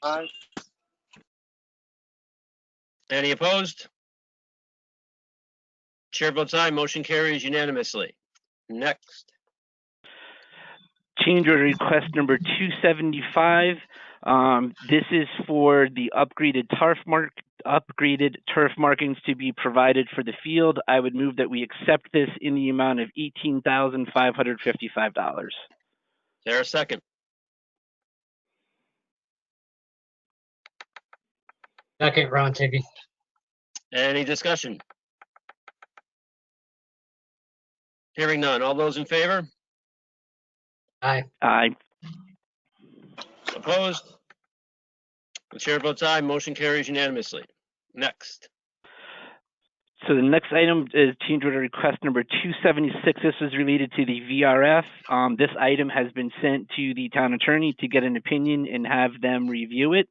Aye. Any opposed? Chair votes aye, motion carries unanimously. Next. Change order request number 275. This is for the upgraded turf markings to be provided for the field. I would move that we accept this in the amount of $18,555. Is there a second? Second, Ron Ticky. Any discussion? Hearing none, all those in favor? Aye. Aye. Opposed? The chair votes aye, motion carries unanimously. Next. So the next item is change order request number 276. This is related to the VRF. This item has been sent to the town attorney to get an opinion and have them review it.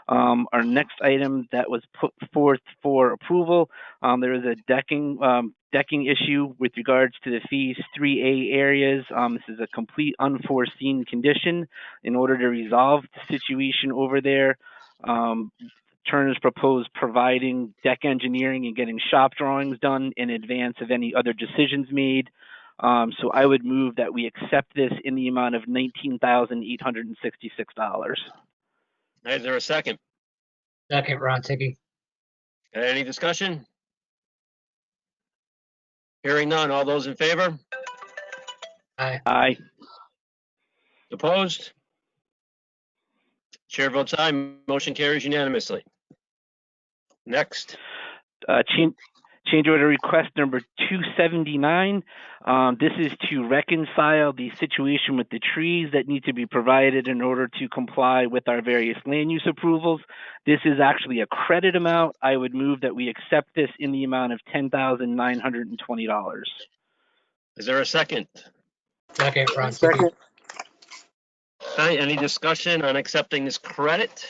Our next item that was put forth for approval, there is a decking decking issue with regards to the Phase 3A areas. This is a complete unforeseen condition. In order to resolve the situation over there, Turner's proposed providing deck engineering and getting shop drawings done in advance of any other decisions made. So I would move that we accept this in the amount of $19,866. Is there a second? Second, Ron Ticky. Any discussion? Hearing none. All those in favor? Aye. Aye. Opposed? Chair votes aye. Motion carries unanimously. Next. Change order request number 279. This is to reconcile the situation with the trees that need to be provided in order to comply with our various land use approvals. This is actually a credit amount. I would move that we accept this in the amount of $10,920. Is there a second? Second, Ron Ticky. Second. Aye, any discussion on accepting this credit?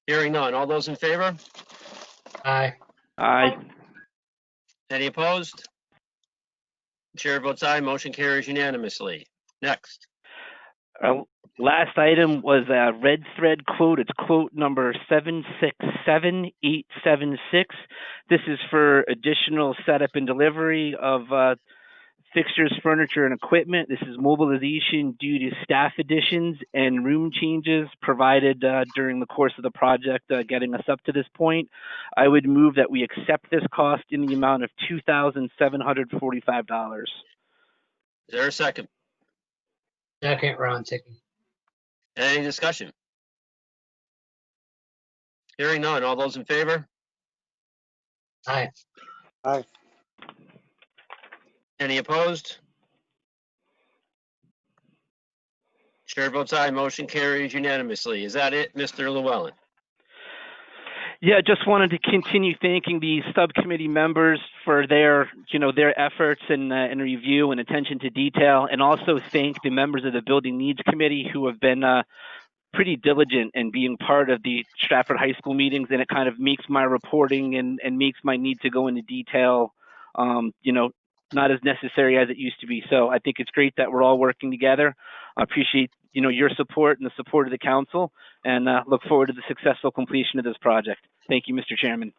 Hearing none. All those in favor? Aye. Aye. Any opposed? Chair votes aye. Motion carries unanimously. Next. Last item was a red thread quote. It's quote number 767876. This is for additional setup and delivery of fixtures, furniture, and equipment. This is mobilization due to staff additions and room changes provided during the course of the project, getting us up to this point. I would move that we accept this cost in the amount of $2,745. Is there a second? Second, Ron Ticky. Any discussion? Hearing none. All those in favor? Aye. Aye. Any opposed? Chair votes aye. Motion carries unanimously. Is that it, Mr. Llewellyn? Yeah, just wanted to continue thanking the subcommittee members for their efforts and review and attention to detail, and also thank the members of the Building Needs Committee who have been pretty diligent in being part of the Stratford High School meetings, and it kind of makes my reporting and makes my need to go into detail, not as necessary as it used to be. So I think it's great that we're all working together. I appreciate, your support and the support of the council, and look forward to the successful completion of this project. Thank you, Mr. Chairman.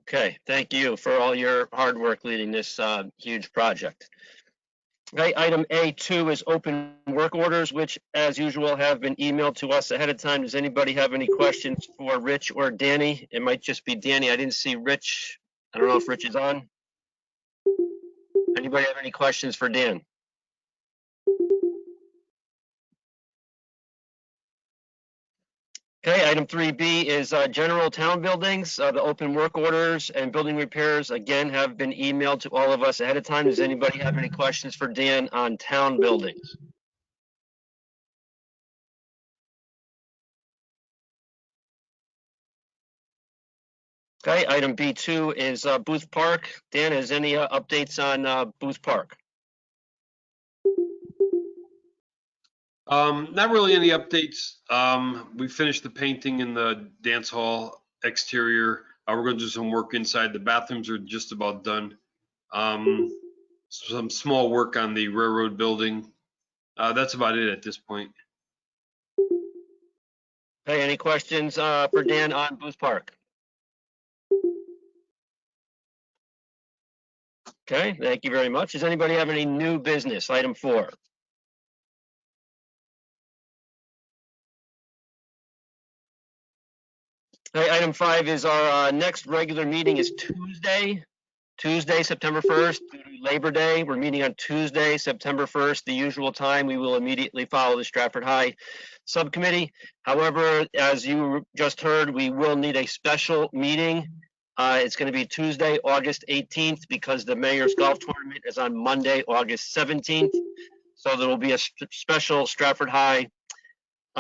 Okay, thank you for all your hard work leading this huge project. Okay, item A2 is open work orders, which as usual have been emailed to us ahead of time. Does anybody have any questions for Rich or Danny? It might just be Danny. I didn't see Rich. I don't know if Rich is on. Anybody have any questions for Dan? Okay, item 3B is general town buildings. The open work orders and building repairs, again, have been emailed to all of us ahead of time. Does anybody have any questions for Dan on town buildings? Okay, item B2 is Booth Park. Dan, has any updates on Booth Park? Not really any updates. We finished the painting in the dance hall exterior. We're going to do some work inside. The bathrooms are just about done. Some small work on the railroad building. That's about it at this point. Hey, any questions for Dan on Booth Park? Okay, thank you very much. Does anybody have any new business? Item 4. Hey, item 5 is our next regular meeting is Tuesday, September 1st, due to Labor Day. We're meeting on Tuesday, September 1st, the usual time. We will immediately follow the Stratford High Subcommittee. However, as you just heard, we will need a special meeting. It's going to be Tuesday, August 18th, because the Mayor's Golf Tournament is on Monday, August 17th. So there will be a special Stratford High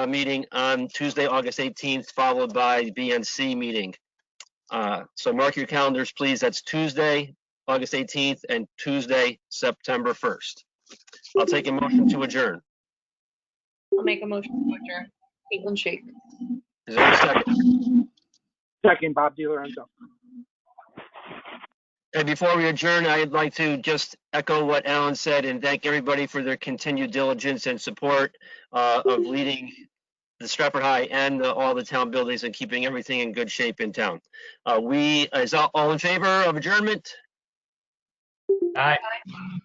meeting on Tuesday, August 18th, followed by the BNC meeting. So mark your calendars, please. That's Tuesday, August 18th, and Tuesday, September 1st. I'll take a motion to adjourn. I'll make a motion to adjourn. Caitlin Shake. Is there a second? Second, Bob DiLorenzo. And before we adjourn, I'd like to just echo what Alan said and thank everybody for their continued diligence and support of leading the Stratford High and all the town buildings and keeping everything in good shape in town. Is all in favor of adjournment? Aye.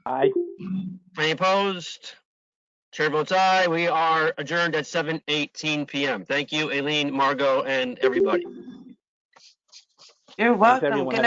Aye. Any opposed? Chair votes aye. We are adjourned at 7:18 p.m. Thank you, Aileen, Margot, and everybody. You're Thanks, welcome. everyone. Good Have